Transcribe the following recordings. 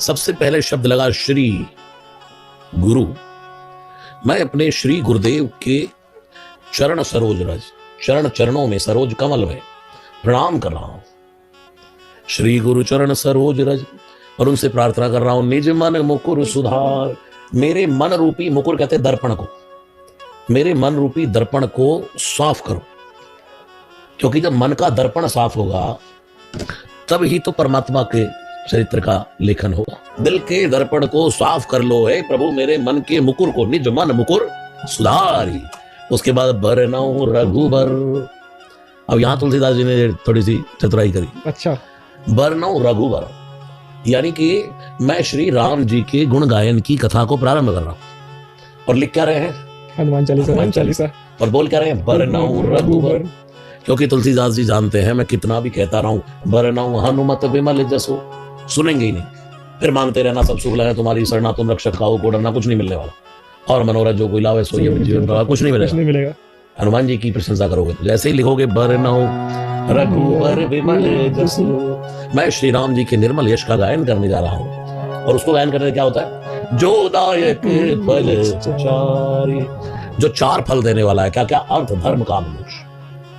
सबसे पहले शब्द लगा श्री गुरु। मैं अपने श्री गुरुदेव के चरण सरोज रज, चरणों में, सरोज कमल में प्रणाम कर रहा हूं। श्री गुरु चरण सरोज रज, और उनसे प्रार्थना कर रहा हूं, निज मन मुकुर सुधार। मेरे मन रूपी, मुकुर कहते दर्पण को, मेरे मन रूपी दर्पण को साफ करो, क्योंकि जब मन का दर्पण साफ होगा तब ही तो परमात्मा के चरित्र का लेखन होगा। दिल के दर्पण को साफ कर लो है प्रभु, मेरे मन के मुकुर को, निज मन मुकुर सुधारी। उसके बाद बरनौ रघुबर। अब यहां तुलसीदास जी ने थोड़ी सी चतुराई करी। अच्छा, बरनौ रघुबर, यानी कि मैं श्री राम जी के गुण गायन की कथा को प्रारंभ कर रहा हूं। और लिख क्या रहे हैं? हनुमान चालीसा। और बोल क्या रहे हैं? बरनौ रघुबर। क्योंकि तुलसीदास जी जानते हैं मैं कितना भी कहता रहा हूं बरनौ हनुमत विमल जसो, सुनेंगे ही नहीं, फिर मांगते रहना सब सुख लगे तुम्हारी शरणा, तुम रक्षक खाओ को डरना, कुछ नहीं मिलने वाला। और मनोरथ जो कोई लावे सो ये जीवन का कुछ नहीं मिलेगा। हनुमान जी की प्रशंसा करोगे तो जैसे ही लिखोगे बरनौ रघुबर विमल जसु, मैं श्री राम जी के निर्मल यश का गायन करने जा रहा हूं। और उसको गायन करने क्या होता है? जो दायक फल चारि, जो 4 फल देने वाला है। क्या क्या? अर्थ, धर्म, काम, मोक्ष।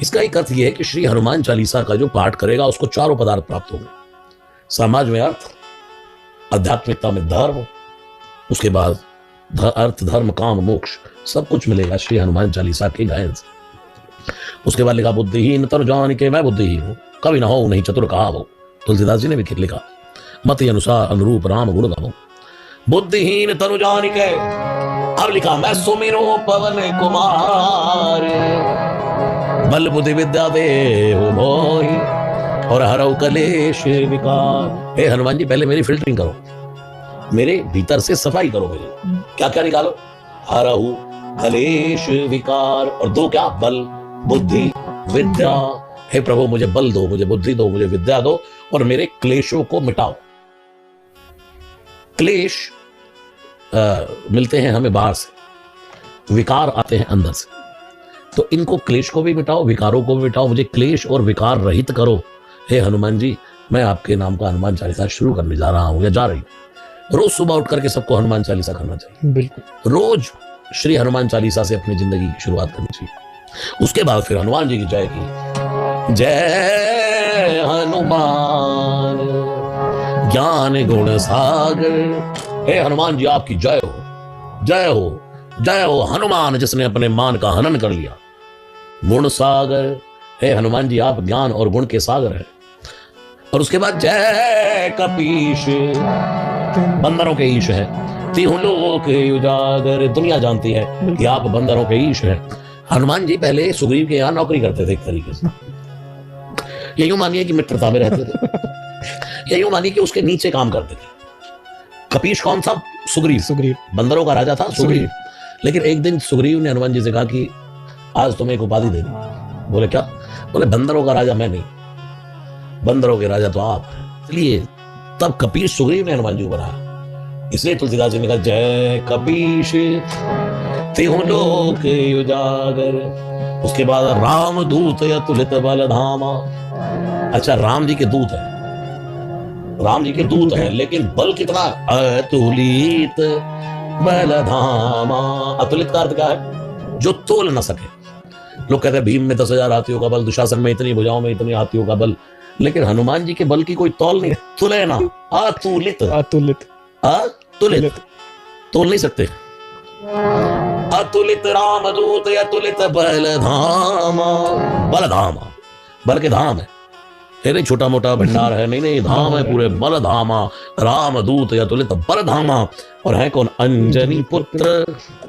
इसका एक अर्थ यह है कि श्री हनुमान चालीसा का जो पाठ करेगा उसको 4 पदार्थ प्राप्त होंगे। समाज में अर्थ, आध्यात्मिकता में धर्म, उसके बाद अर्थ, धर्म, काम, मोक्ष, सब कुछ मिलेगा श्री हनुमान चालीसा के गायन से। उसके बाद लिखा बुद्धिहीन तनु जानिके मैं बुद्धिहीन हूं, कभी ना हो नहीं चतुर कहा वो। तुलसीदास जी ने भी लिखा, मत अनुसार अनुरूप राम गुण गाओ। बुद्धिहीन तनु जानिके, अब लिखा मैं सुमिरो पवन कुमार, बल बुद्धि विद्या देहु मोहि, और हरौ कलेश विकार। हे हनुमान जी, पहले मेरी फिल्टरिंग करो, मेरे भीतर से सफाई करो। मेरी क्या क्या निकालो? हरहु कलेश विकार, और 2 क्या? बल बुद्धि विद्या। हे प्रभु मुझे बल दो, मुझे बुद्धि दो, मुझे विद्या दो, और मेरे क्लेशों को मिटाओ। क्लेश मिलते हैं हमें बाहर से, विकार आते हैं अंदर से। तो इनको, क्लेश को भी मिटाओ, विकारों को भी मिटाओ, मुझे क्लेश और विकार रहित करो। हे हनुमान जी, मैं आपके नाम का हनुमान चालीसा शुरू करने जा रहा हूं या जा रही हूं। रोज सुबह उठ करके सबको हनुमान चालीसा करना चाहिए। बिल्कुल, रोज श्री हनुमान चालीसा से अपनी जिंदगी की शुरुआत करनी चाहिए। उसके बाद फिर हनुमान जी की जय की, जय हनुमान ज्ञान गुण सागर। हे हनुमान जी, आपकी जय हो, जय हो, जय हो। हनुमान जिसने अपने मान का हनन कर लिया। गुण सागर, हे हनुमान जी, आप ज्ञान और गुण के सागर हैं। और उसके बाद जय कपीश, बंदरों के ईश है। तिहु लोक उजागर, दुनिया जानती है कि आप बंदरों के ईश हैं। हनुमान जी पहले सुग्रीव के यहाँ नौकरी करते थे एक तरीके से। ये यूं मानिए कि मित्रता में रहते थे, ये यूं मानिए कि उसके नीचे काम करते थे। कपीश कौन सा? सुग्रीव, बंदरों का राजा था सुग्रीव। लेकिन एक दिन सुग्रीव ने हनुमान जी से कहा कि आज तुम्हें एक उपाधि देनी। बोले क्या? बोले बंदरों का राजा मैं नहीं, बंदरों के राजा तो आप। इसलिए तब कपीश सुग्रीव ने हनुमान जी को बनाया। इसलिए तुलसीदास जी ने कहा जय कपीश तिहु लोक उजागर। उसके बाद राम दूत अतुलित बल धामा। अच्छा, राम जी के दूत है, राम जी के दूत है, लेकिन बल कितना? अतुलित बल धामा। अतुलित का अर्थ क्या है? जो तोल न सके। लोग कहते हैं भीम में 10,000 हाथियों का बल, दुशासन में इतनी भुजाओं में इतनी हाथियों का बल, लेकिन हनुमान जी के बल की कोई तौल नहीं। तुले ना, अतुलित, अतुलित, अतुलित, तोल नहीं सकते। अतुलित राम दूत अतुलित बल धामा। बल धामा, बल के धाम है, नहीं छोटा मोटा भंडार है, नहीं धाम है पूरे। बल धामा राम दूत अतुलित बल धामा। और है कौन? अंजनी पुत्र,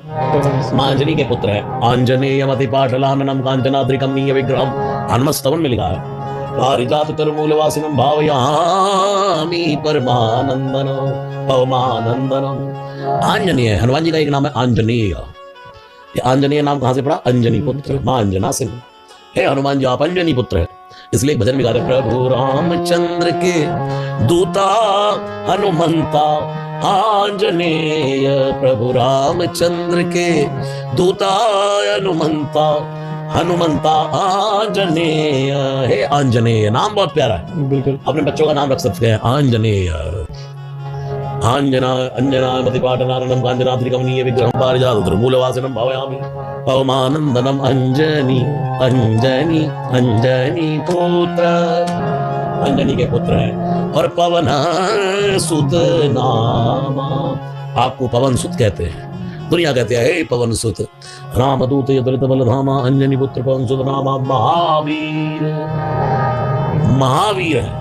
अंजनी के पुत्र है। आंजनेयमति पाटलाननम कांचनाद्रिकमनीय विग्रहम। हनुमस्तवन में लिखा है पारिजात तरुमूलवासिनम भावयामि परमानंदनम पवमानंदनम। आंजनेय, हनुमान जी का एक नाम है आंजनेय। ये आंजनेय नाम कहां से पड़ा? अंजनी पुत्र, मां अंजना से। हे हनुमान जी, आप अंजनी पुत्र है। इसलिए भजन में गाते प्रभु रामचंद्र के दूता हनुमंता आंजनेय। प्रभु रामचंद्र के दूता हनुमंता, हनुमंता आंजनेय। हे आंजनेय, नाम बहुत प्यारा है। बिल्कुल, अपने बच्चों का नाम रख सकते हैं आंजनेय। आंजना अंजना मतिपाटनारणं कांचनाद्रिकमनीय विग्रहं पारिजातमूलवासिनं भावयामि पवमानंदनम अंजनी अंजनी अंजनी पुत्र, अंजनी के पुत्र हैं। और पवन सुत नामा, आपको पवन सुत कहते हैं, दुनिया कहते हैं हे पवन सुत। रामदूत यदृत बलधामा अंजनी पुत्र पवन सुत नामा महावीर, महावीर है।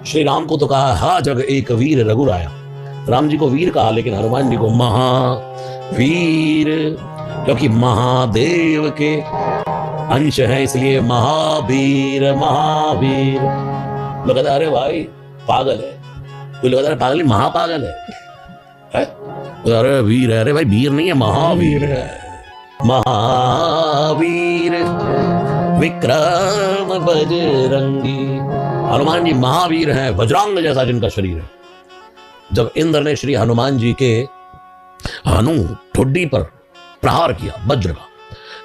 श्री राम को तो कहा हा जग एक वीर रघुराया, राम जी को वीर कहा, लेकिन हनुमान जी को महावीर, क्योंकि महादेव के अंश है, इसलिए महावीर महावीर। लोग कहते अरे भाई पागल है, कोई लोग कहते पागल नहीं, महापागल है? अरे वीर है, अरे भाई वीर नहीं है, महावीर है। महावीर विक्रम बजरंगी, हनुमान जी महावीर हैं, वज्रांग जैसा जिनका शरीर है। जब इंद्र ने श्री हनुमान जी के हनु ठुड्डी पर प्रहार किया वज्र का,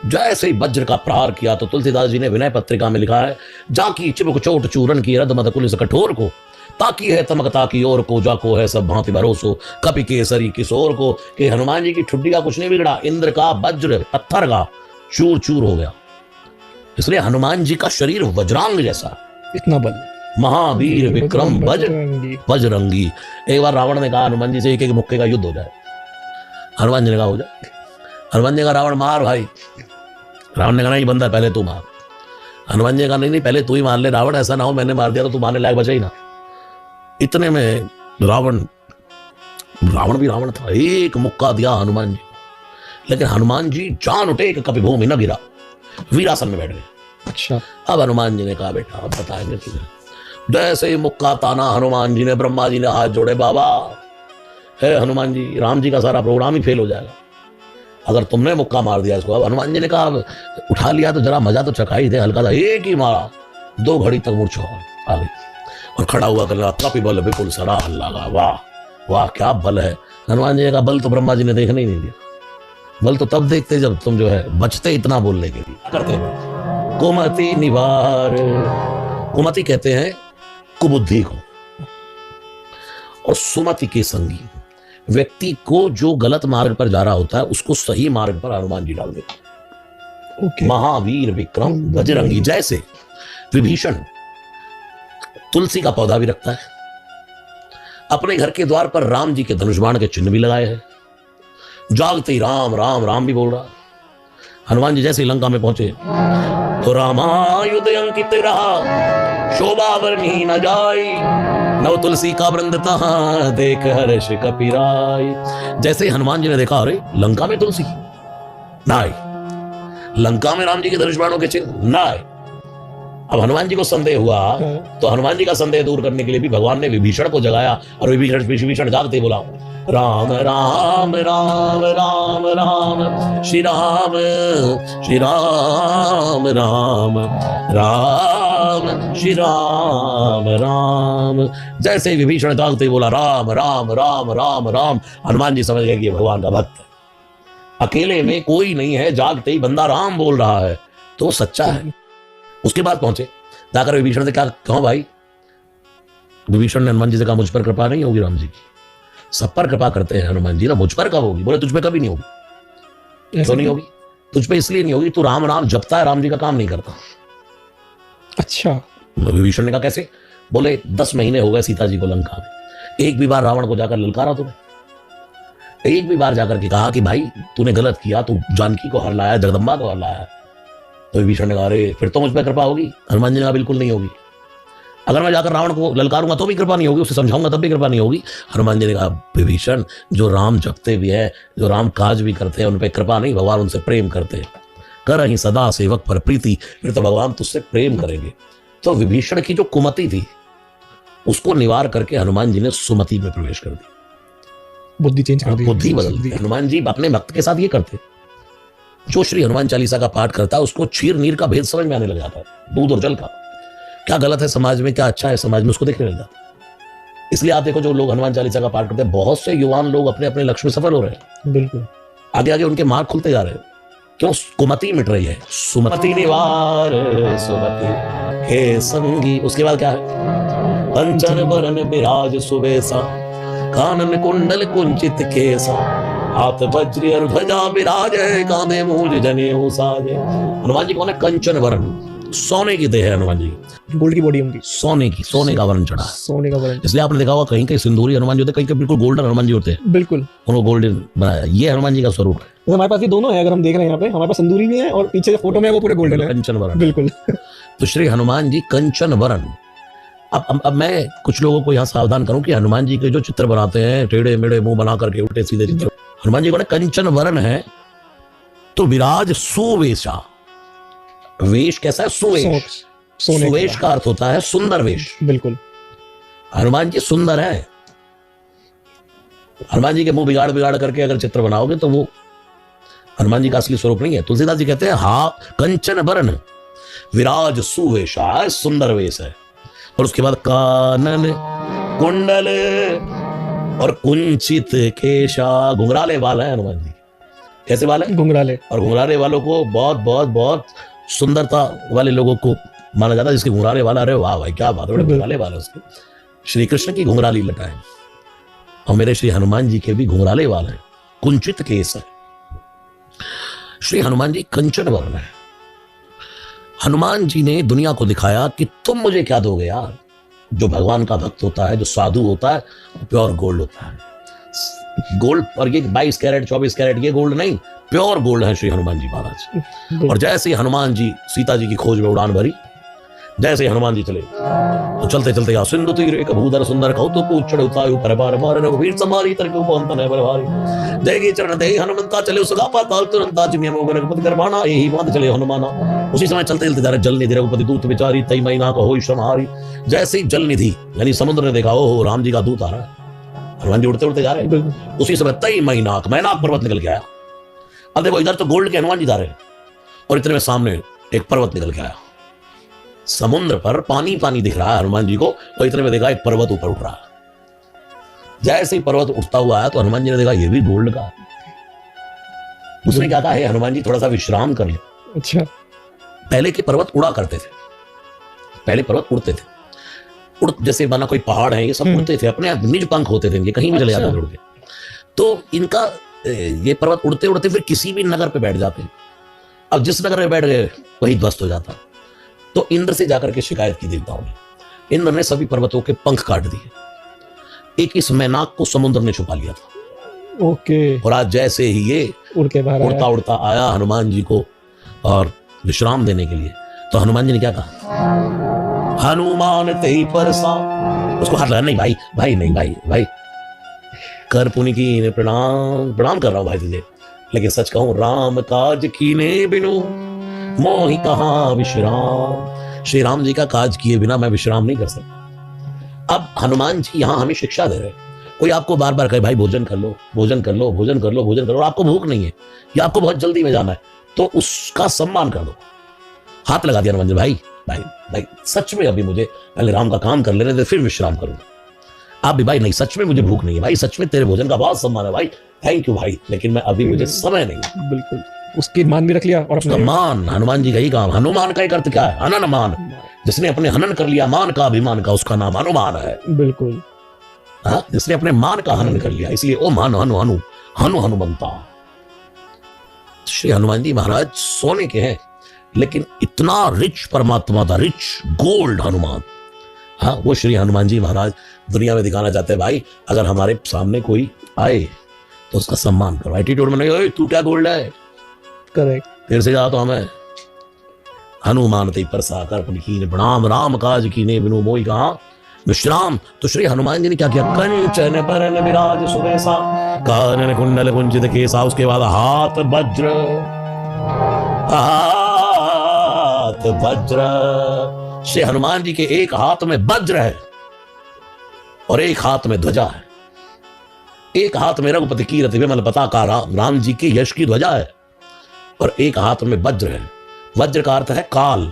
जैसे ही वज्र का प्रहार किया तो तुलसीदास जी ने विनय पत्रिका में लिखा है, जाकी चिबुक चोट चूरन की रद मत कुलिस कठोर को, ताकि है तमकता की ओर को, जाको है सब भांति भरोसो, कपि केसरी किशोर को। कि हनुमान जी की ठुड्डी का कुछ नहीं बिगड़ा, इंद्र का वज्र पत्थर का चूर चूर हो गया। इसलिए हनुमान जी का शरीर वज्रांग जैसा, इतना बल। महावीर विक्रम बजरंगी। एक बार रावण ने कहा हनुमान जी से एक एक मुक्के का युद्ध हो जाए, हनुमान जी ने कहा हो जाए। हनुमान जी का रावण मार भाई, रावण ने कहा नहीं बंदा पहले तू मार। हनुमान जी ने कहा नहीं पहले तू ही मार ले रावण, ऐसा ना हो मैंने मार दिया तो तू मारने लायक बचा ही ना। इतने में रावण भी रावण था, एक मुक्का दिया हनुमान जी, लेकिन हनुमान जी जान उठे कि कभी भूमि न गिरा, वीरासन में बैठ गए। अच्छा, अब हनुमान जी ने कहा बेटा अब बताएंगे तुझे। जैसे ही मुक्का ताना हनुमान जी ने, ब्रह्मा जी ने हाथ जोड़े, बाबा है हनुमान जी, राम जी का सारा प्रोग्राम ही फेल हो जाएगा अगर तुमने मुक्का मार दिया इसको। अब हनुमान जी ने कहा उठा लिया तो जरा मजा तो चखा ही दे, हल्का सा एक ही मारा, 2 घड़ी तक मूर्छा आ गई और खड़ा हुआ कर काफी बल बिल्कुल सरा लगा, वाह वाह क्या बल है। हनुमान जी का बल तो ब्रह्मा जी ने देखने ही नहीं दिया, बल तो तब देखते जब तुम जो है बचते इतना बोलने के लिए करते हैं। कुमति निवार, कुमति कहते हैं कुबुद्धि को, और सुमति के संगी व्यक्ति को जो गलत मार्ग पर जा रहा होता है उसको सही मार्ग पर हनुमान जी डाल देते। महावीर विक्रम बजरंगी। जैसे विभीषण तुलसी का पौधा भी रखता है, अपने घर के द्वार पर राम जी के धनुष बाण के चिन्ह भी लगाए हैं, जागते ही राम राम राम भी बोल रहा। हनुमान जी जैसे ही लंका में पहुंचे तो रामायुध अंकित रहा, शोभा वर्णी न जाई, नव तुलसी का वृंद तहां देख हर्ष कपिराई। जैसे हनुमान जी ने देखा अरे लंका में तुलसी ना आई, लंका में राम जी के धनुष बाणों के चिन्ह ना आए। अब हनुमान जी को संदेह हुआ तो हनुमान जी का संदेह दूर करने के लिए भी भगवान ने विभीषण को जगाया, और विभीषण जागते बोला राम राम राम राम राम श्री राम श्री राम राम राम श्री राम राम। जैसे ही विभीषण जागते बोला राम राम राम राम राम, हनुमान जी समझ गए कि भगवान का भक्त है, अकेले में कोई नहीं है, जागते ही बंदा राम बोल रहा है तो सच्चा है। उसके बाद पहुंचे, जाकर विभीषण से क्या कहो भाई, विभीषण ने हनुमान जी से कहा मुझ पर कृपा नहीं होगी राम जी की, सब पर कृपा करते हैं हनुमान जी ना, मुझ पर कब होगी? बोले तुझ पे कभी नहीं होगी। तो नहीं होगी, तुझ पे इसलिए नहीं होगी तू राम राम जपता है, राम जी का काम नहीं करता। अच्छा, विभीषण ने कहा कैसे? बोले 10 महीने हो गए सीता जी को लंका में, एक भी बार रावण को जाकर ललकारा तुम्हें, एक भी बार जाकर के कहा कि भाई तूने गलत किया, तू जानकी को हर लाया, जगदम्बा को हर लाया। तो विभीषण ने कहा अरे फिर तो मुझ पर कृपा होगी। हनुमान जी ने कहा बिल्कुल नहीं होगी, अगर मैं जाकर रावण को ललकारूंगा तो भी कृपा नहीं होगी, उसे समझाऊंगा तब भी कृपा नहीं होगी। हनुमान जी ने कहा विभीषण जो राम जपते भी है, जो राम काज भी करते हैं, उन पर कृपा नहीं, भगवान उनसे प्रेम करते हैं। कर ही सदा सेवक पर प्रीति, फिर तो भगवान तुझसे प्रेम करेंगे। तो विभीषण की जो कुमति थी उसको निवार करके हनुमान जी ने सुमति में प्रवेश कर दी, बुद्धि चेंज कर दी, बुद्धि बदल दी। हनुमान जी अपने भक्त के साथ ये करते, जो श्री हनुमान चालीसा का पाठ करता है उसको क्षीर नीर का भेद समझ में आने लग जाता है, दूध और जल का क्या गलत है समाज में, क्या अच्छा है समाज में, उसको देखने लग जाता है। इसलिए आप देखो जो लोग हनुमान चालीसा का पाठ करते हैं, बहुत से युवान लोग अपने अपने लक्ष्य में सफल हो रहे हैं, बिल्कुल आगे आगे उनके मार्ग खुलते जा रहे हैं। क्यों? कुमति मिट रही है। सुमति निवार सुमति हे संगी। उसके बाद क्या है? कंचन बरन बिराज सुबेसा, कानन कुंडल कुंचित केसा, हाथ वज्र और ध्वजा विराजे, कांधे मूज जनेऊ साजे। हनुमान जी कौन है? कंचन वरण, सोने की देह है हनुमान जी, गोल्ड की बॉडी होंगी, सोने की, सोने का वर्ण चढ़ा है। सोने का वरण। इसलिए आपने देखा होगा कहीं कहीं सिंदूरी हनुमान जी होते हैं, कहीं कहीं बिल्कुल गोल्डन हनुमान जी होते हैं, बिल्कुल। उनको गोल्डन बनाया। ये हनुमान जी का स्वरूप है, तो हमारे पास ये दोनों है, अगर हम देख रहे हैं यहाँ पे, हमारे पास संदूरी भी है और पीछे जो फोटो में है वो पूरे गोल्डन है। कंचन वरण। बिल्कुल। तो श्री हनुमान जी कंचन वरण। अब मैं कुछ लोगों को यहाँ सावधान करूं कि हनुमान जी के जो चित्र बनाते हैं टेढ़े मेढ़े मुंह बना करके उल्टे सीधे चित्र, हनुमान जी को ना कंचन वरण है। तो विराज सुवेशा, वेश कैसा है? सुवेश। सोने सुवेश का अर्थ होता है सुंदर वेश। बिल्कुल। हनुमान जी सुंदर है। हनुमान जी के मुंह बिगाड़ बिगाड़ करके अगर चित्र बनाओगे तो वो हनुमान जी का असली स्वरूप नहीं है। तुलसीदास जी कहते हैं हा कंचन वरण विराज सुवेशा, सुंदर वेश है। और उसके बाद कानन कुंडल और कुंचित केशा, घुंघराले बाल है हनुमान जी। कैसे बाल है? घुंघराले। और घुंघराले वालों को बहुत बहुत बहुत सुंदरता वाले लोगों को माना जाता है, जिसके घुंघराले वाला, अरे वाह भाई क्या बात है, बड़े घुंघराले वाले उसके। श्री कृष्ण की घुंघराली लटा है और मेरे श्री हनुमान जी के भी घुंघराले वाल है, कुंचित केस है। श्री हनुमान जी कंचन वर्ण है। हनुमान जी ने दुनिया को दिखाया कि तुम मुझे क्या दोगे यार। जो भगवान का भक्त होता है, जो साधु होता है, वो प्योर गोल्ड होता है। गोल्ड, और ये 22 कैरेट 24 कैरेट ये गोल्ड नहीं, प्योर गोल्ड है श्री हनुमान जी महाराज। और जैसे ही हनुमान जी सीता जी की खोज में उड़ान भरी, जैसे हनुमान जी चले तो चलते चलते या सिंधु तीर एक भूधर सुंदर कौतुक पूछ उतायु परबार बार वीर समारी तरके उपवंतन है बलवारी देगी चरण दे हनुमंता चले उसका पाताल तुरंता जिम्या मोगन रघुपति करवाना, यही बात चले हनुमाना। उसी समय चलते चलते जा रहे जल निधि रघुपति दूत विचारी तई महीना को हो श्रमहारी। जैसे ही जल निधि यानी समुद्र ने देखा ओ राम जी का दूत आ रहा है, हनुमान जी उड़ते उड़ते जा रहे हैं। उसी समय तई मैनाक पर्वत निकल के आया। अब देखो इधर तो गोल्ड के हनुमान जी जा रहे हैं और इतने में सामने एक पर्वत निकल के आया। समुद्र पर पानी पानी दिख रहा है हनुमान जी को, और इतने में देखा एक पर्वत ऊपर उठ रहा है। जैसे ही पर्वत उठता हुआ आया तो हनुमान जी ने देखा ये भी गोल्ड का। उसने क्या कहा, हनुमान जी थोड़ा सा विश्राम कर लो। अच्छा। पहले के पर्वत उड़ा करते थे, पहले पर्वत उड़ते थे, उड़ जैसे माना कोई पहाड़ है ये सब उड़ते थे, अपने निज पंख होते थे, ये कहीं भी चले जाते थे उड़ के। तो इनका ये पर्वत उड़ते उड़ते फिर किसी भी नगर पे बैठ जाते। अब जिस नगर में बैठ गए वही ध्वस्त हो जाता। तो इंद्र से जाकर के शिकायत की देवताओं ने। इंद्र ने सभी पर्वतों के पंख काट दिए। एक इस मैनाक को समुद्र ने छुपा लिया था। ओके। और आज जैसे ही ये उड़ के बाहर उड़ता उड़ता आया हनुमान जी को और विश्राम देने के लिए, तो हनुमान जी ने क्या कहा, हनुमान तेई परसा, उसको हाथ लगा, नहीं भाई भाई नहीं भाई भाई कर पुनि की प्रणाम प्रणाम कर रहा हूं भाई तुझे, लेकिन सच कहूं राम काज कीने बिनु मोहि कहां विश्राम। श्री राम जी का काज किए बिना मैं विश्राम नहीं कर सकता। अब हनुमान जी यहां हमें शिक्षा दे रहे हैं। कोई आपको बार बार कहे भाई भोजन कर लो भोजन कर लो भोजन कर लो भोजन कर लो, और आपको भूख नहीं है या आपको बहुत जल्दी में जाना है, तो उसका सम्मान कर दो। हाथ लगा दिया हनुमान जी, भाई भाई भाई सच में अभी मुझे पहले राम का काम कर लेने दे फिर विश्राम करूंगा। आप भी भाई नहीं सच में मुझे भूख नहीं है भाई, सच में तेरे भोजन का बहुत सम्मान है भाई, थैंक यू भाई, लेकिन मैं अभी मुझे समय नहीं। बिल्कुल उसकी मान भी रख लिया और अपना मान। हनुमान जी का ही काम। हनुमान का एक अर्थ क्या है, हनन मान। जिसने अपने हनन कर लिया मान का अभिमान का, उसका नाम हनुमान है। बिल्कुल। हाँ, जिसने अपने मान का हनन कर लिया, इसलिए ओम हनु हनु हनु हनु हनुमंता। श्री हनुमान जी महाराज सोने के हैं, लेकिन इतना रिच परमात्मा था, रिच गोल्ड हनुमान। हाँ, वो श्री हनुमान जी महाराज दुनिया में दिखाना चाहते हैं भाई अगर हमारे सामने कोई आए तो उसका सम्मान करो। एटीट्यूड में नहीं, तू क्या गोल्ड है, करेक्ट, फिर से जा तो हमें हनुमान ते परसा कर कीने प्रणाम राम काज कीने बिनु मोहि कहां विश्राम। तो श्री हनुमान जी ने क्या किया, कंचन बरन विराज सुबेसा कानन कुंडल कुंचित केसा। उसके बाद हाथ वज्र, हाथ वज्र। श्री हनुमान जी के एक हाथ में वज्र है और एक हाथ में ध्वजा है। एक हाथ में रघुपति कीरति विमल पताका राम जी की यश की ध्वजा है, और एक हाथ में वज्र है। वज्र का अर्थ है काल,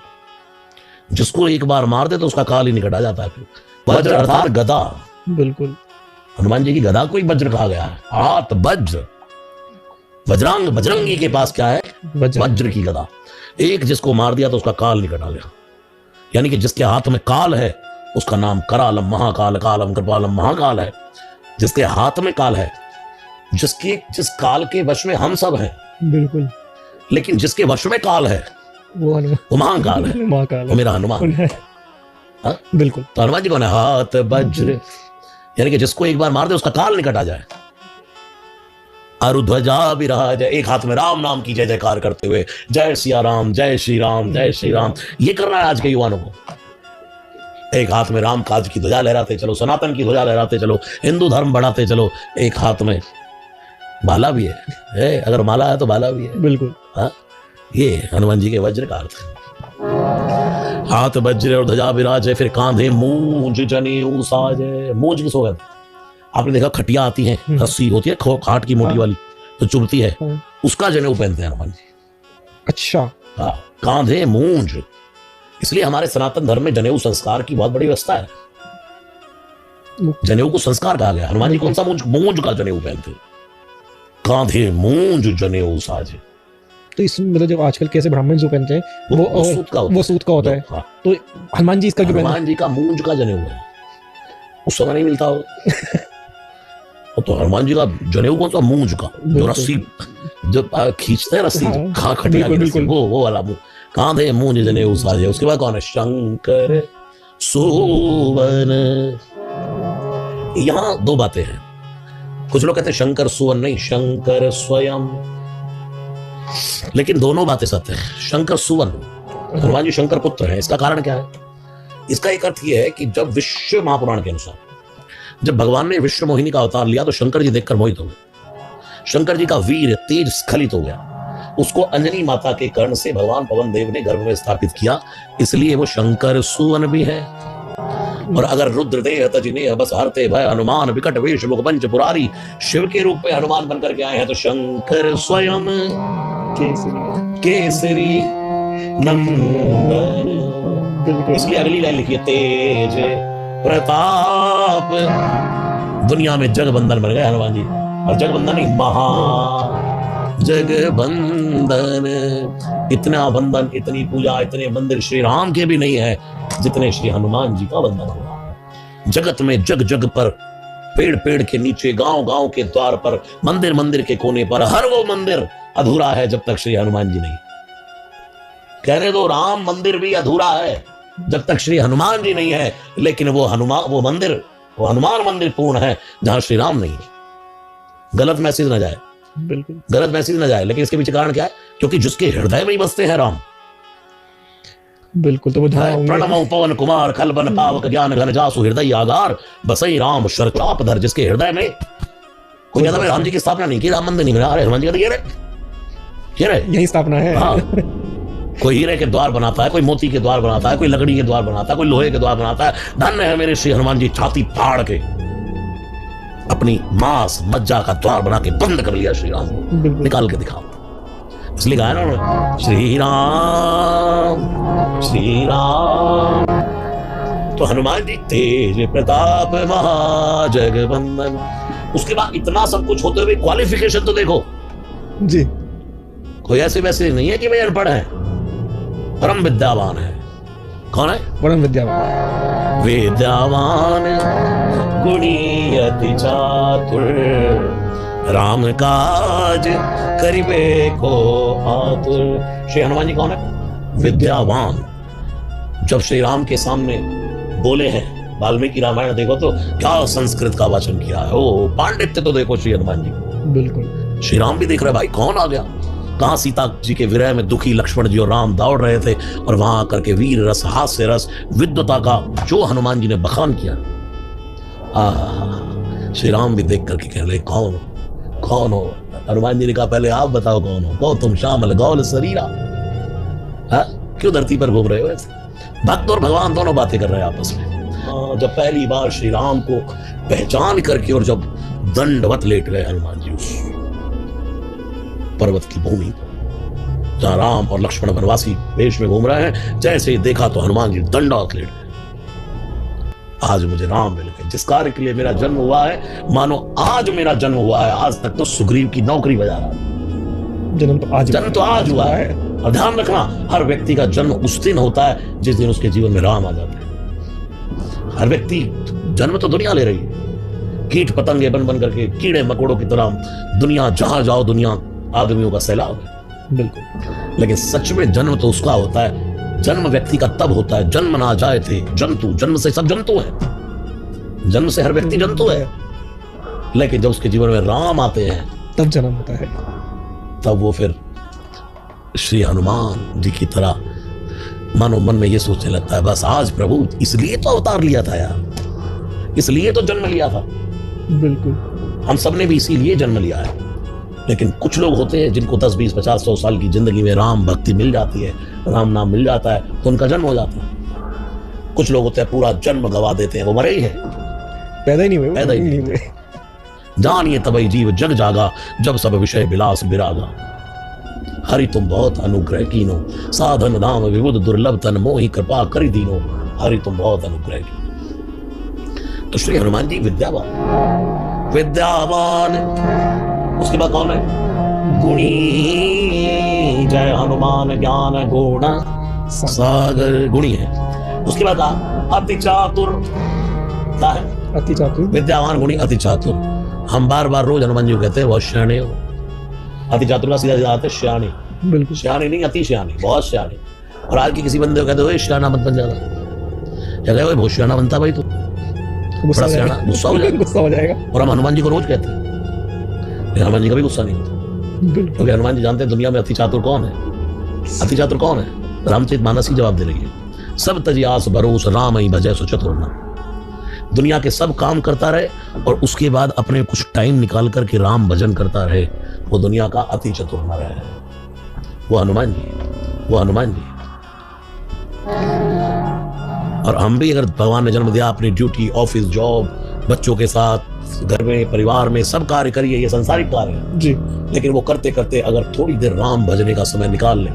जिसको एक बार मार दे तो उसका काल ही निकट आ जाता है। फिर वज्र अर्थात गदा। बिल्कुल। हनुमान जी की गदा को ही वज्र कहा गया है। हाथ वज्र। वज्रांग बजरंगी के पास क्या है, वज्र की गदा। एक जिसको मार दिया तो उसका काल निकट आ गया। यानी कि जिसके हाथ में काल है उसका नाम करालम महाकाल कालम कृपालम महाकाल है। जिसके हाथ में काल है, जिस काल के वश में हम सब हैं, बिल्कुल, लेकिन जिसके वश में काल है वो हनुमान, वो महाकाल है, महाकाल वो मेरा हनुमान। हाँ, बिल्कुल। तो हनुमान जी कौन है? हाथ वज्र, यानी कि जिसको एक बार मार दे उसका काल निकट आ जाए। अरुध्वजा विराज, एक हाथ में राम नाम की जय जयकार करते हुए जय सिया राम, जय श्री राम, जय श्री राम, ये करना है आज के युवाओं को। एक हाथ में राम काज की ध्वजा लहराते चलो, सनातन की ध्वजा लहराते चलो, हिंदू धर्म बढ़ाते चलो। एक हाथ में माला भी है, अगर माला है तो माला भी है, बिल्कुल। हाँ, ये हनुमान जी के वज्र का अर्थ है। हाथ वज्र और ध्वजा विराजे, फिर कांधे मूंज जनेऊ साजे। मूंज किस होगा? आपने देखा खटिया आती है, रस्सी होती है खाट की मोटी वाली तो चुभती है, उसका जनेऊ पहनते हैं हनुमान जी। अच्छा। हाँ, कांधे मूंज, इसलिए हमारे सनातन धर्म में जनेऊ संस्कार की बहुत बड़ी व्यवस्था है। जनेऊ को संस्कार कहा गया। हनुमान जी कौन सा मूंज का जनेऊ पहनते? कांधे मूंज जनेऊ साजे। तो इस मतलब जब आजकल कैसे ब्राह्मण जो पहनते हैं वो सूत का होता है। हाँ। तो हनुमान जी इसका क्यों पहनते हैं? हनुमान जी का मूंज का जनेऊ है, उस समय नहीं मिलता हो। तो हनुमान जी का जनेऊ कौन सा? मूंज का, जो रस्सी जो खींचते हैं, रस्सी खटिया की रस्सी, वो वाला मुंह। कांधे मूंज जनेऊ साजे। उसके बाद कौन है? शंकर सुवन। यहां दो बातें हैं। कुछ लोग कहते हैं शंकर सुवन नहीं, शंकर स्वयं, लेकिन दोनों बातें सत्य है। शंकर सुवन, हनुमान जी शंकर पुत्र हैं। इसका कारण क्या है? इसका एक अर्थ यह है कि जब विश्व महापुराण के अनुसार जब भगवान ने विश्व मोहिनी का अवतार लिया तो शंकर जी देखकर मोहित हो गए। शंकर जी का वीर तेज स्खलित हो गया। उसको अंजनी माता के कर्ण से भगवान पवन देव ने गर्भ में स्थापित किया, इसलिए वो शंकर सुवन भी है। और अगर रुद्रदेह तजिने बस हरते भय हनुमान विकट वेश मुख पंच पुरारी, शिव के रूप में हनुमान बनकर के आए हैं तो शंकर स्वयं केसरी नंदन। इसलिए अगली लाइन लिखिए, तेज प्रताप। दुनिया में जगबंदन बन गए हनुमान जी, और जगबंदन नहीं, महा जगबंदन। इतना बंधन, इतनी पूजा, इतने मंदिर श्री राम के भी नहीं है जितने श्री हनुमान जी का बंधन हुआ। जगत में जग जग पर, पेड़ पेड़ के नीचे, गांव गांव के द्वार पर, मंदिर मंदिर के कोने पर, हर वो मंदिर अधूरा है जब तक श्री हनुमान जी नहीं। कहने दो, राम मंदिर भी अधूरा है जब तक श्री हनुमान जी नहीं है, लेकिन वो हनुमान मंदिर पूर्ण है जहां श्री राम नहीं है। गलत मैसेज ना जाए, बिल्कुल गलत मैसेज ना जाए। लेकिन इसके पीछे कारण क्या है? क्योंकि जिसके हृदय में ही बसते हैं राम। बिल्कुल। तो वो प्रणमो पवन कुमार खलबन पावक ज्ञान घन जासु हृदय आगार, बसई राम शरचाप धर। जिसके हृदय में कोई कहता है राम जी की स्थापना नहीं की, राम मंदिर नहीं बना, अरे हनुमान जी का यही स्थापना है। हाँ। कोई हीरे के द्वार बनाता है, कोई मोती के द्वार बनाता है, कोई लकड़ी के द्वार बनाता है, कोई लोहे के द्वार बनाता है। धन्य है मेरे श्री हनुमान जी, छाती फाड़ के अपनी मांस मज्जा का द्वार बना के बंद कर लिया श्री राम को, निकाल के दिखाओ। इसलिए कहा ना, श्री राम। तो हनुमान जी तेज प्रताप महाजगबंदन। उसके बाद इतना सब कुछ होते हुए क्वालिफिकेशन तो देखो जी। कोई ऐसे वैसे नहीं है कि भाई अनपढ़ है, परम विद्यावान है। कौन है? परम विद्यावान। विद्यावान गुणी अति चातुर, राम काज करिबे को आतुर। श्री हनुमान जी कौन है? विद्यावान। जब श्री राम के सामने बोले हैं, वाल्मीकि रामायण देखो तो क्या संस्कृत का वाचन किया है। ओ पांडित्य तो देखो श्री हनुमान जी। बिल्कुल। श्री राम भी देख रहे भाई कौन आ गया। कहां सीता जी के विरह में दुखी लक्ष्मण जी और राम दौड़ रहे थे, और वहां आकर के वीर रस, हास्य रस, विद्वता का जो हनुमान जी ने बखान किया। श्री राम भी देख करके कह रहे कौन हो? हनुमान जी ने कहा पहले आप बताओ कौन हो? कहो तुम श्यामल गौल शरीरा। क्यों धरती पर घूम रहे हो ऐसे? भक्त और भगवान दोनों बातें कर रहे हैं आपस में। जब पहली बार श्री राम को पहचान करके और जब दंडवत लेट गए हनुमान जी उस पर्वत की भूमि जहां राम और लक्ष्मण वनवासी वेश में घूम रहे हैं, जैसे ही देखा तो हनुमान जी दंडवत लेट गए। आज मुझे राम मिल गए, जिस कार्य के लिए मेरा जन्म हुआ है, मानो आज मेरा जन्म हुआ है। आज तक तो सुग्रीव की नौकरी बजा रहा, जन्म तो आज हुआ है। और ध्यान रखना, हर व्यक्ति का जन्म उस दिन होता है जिस दिन उसके जीवन में राम आ जाते हैं। हर व्यक्ति जन्म तो दुनिया ले रही है, कीट पतंगे बन बन करके कीड़े मकोड़ों की तरह दुनिया जहां जाओ दुनिया आदमियों का सैलाब है। बिल्कुल। लेकिन सच में जन्म तो उसका होता है, जन्म व्यक्ति का तब होता है जन्म ना जाए थे जंतु, जन्म से सब जंतु है, जन्म से हर व्यक्ति जंतु है, लेकिन जब उसके जीवन में राम आते हैं तब जन्म होता है। तब वो फिर श्री हनुमान जी की तरह मानो मन में ये सोचने लगता है बस आज प्रभु इसलिए तो अवतार लिया था यार, इसलिए तो जन्म लिया था। बिल्कुल। हम सब ने भी इसीलिए जन्म लिया है। लेकिन कुछ लोग होते हैं जिनको 10, 20, 50, 100 साल की जिंदगी में राम भक्ति मिल जाती है, राम नाम मिल जाता है तो उनका जन्म हो जाता है। कुछ लोग होते हैं पूरा जन्म गवा देते हैं, वो मरे ही है, पैदा ही नहीं हुए, पैदा ही नहीं हुए। जानिए तबई जीव जग जागा, जब सब विषय विलास विरागा। हरि तुम बहुत अनुग्रह कीनो, साधन धाम विबुध दुर्लभ तन मोहि कृपा करि दीनो। हरि तुम बहुत अनुग्रह कीनो। तो श्री हनुमान जी विद्यावान, विद्यावान। उसके बाद कौन है? गुणी जय हनुमान ज्ञान गुण सागर, गुणी है। उसके बाद अति चातुर, क्या है? अति चातुर। विद्यावान, गुणी, अति चातुर। हम बार बार रोज हनुमान जी को कहते हैं बहुत सियाणे हो। अति चातुर का सीधा सीधा श्याणी, बिल्कुल श्याणी नहीं अति श्याणी, बहुत श्याणी। और आज की किसी बंदे को कहते हो श्याना मत बन जाता, क्या कहे बहुत श्याना बनता भाई तू, बड़ा श्याना, गुस्सा हो जाएगा, गुस्सा हो जाएगा। और हम हनुमान जी को रोज कहते हैं, लेकिन हनुमान जी का भी गुस्सा नहीं होता, क्योंकि हनुमान जी जानते हैं दुनिया में अति चातुर कौन है। अति चातुर कौन है? रामचरित मानस ही जवाब दे रही है। सब तजी आस भरोस राम ही भजय सो चतुर। दुनिया के सब काम करता रहे और उसके बाद अपने कुछ टाइम निकाल करके राम भजन करता रहे, वो दुनिया का अति चतुर न रहे। वो हनुमान जी, वो हनुमान जी। और हम भी अगर भगवान ने जन्म दिया, अपनी ड्यूटी, ऑफिस, जॉब, बच्चों के साथ, घर में, परिवार में सब कार्य करिए, ये संसारिक कार्य है जी। लेकिन वो करते करते अगर थोड़ी देर राम भजने का समय निकाल ले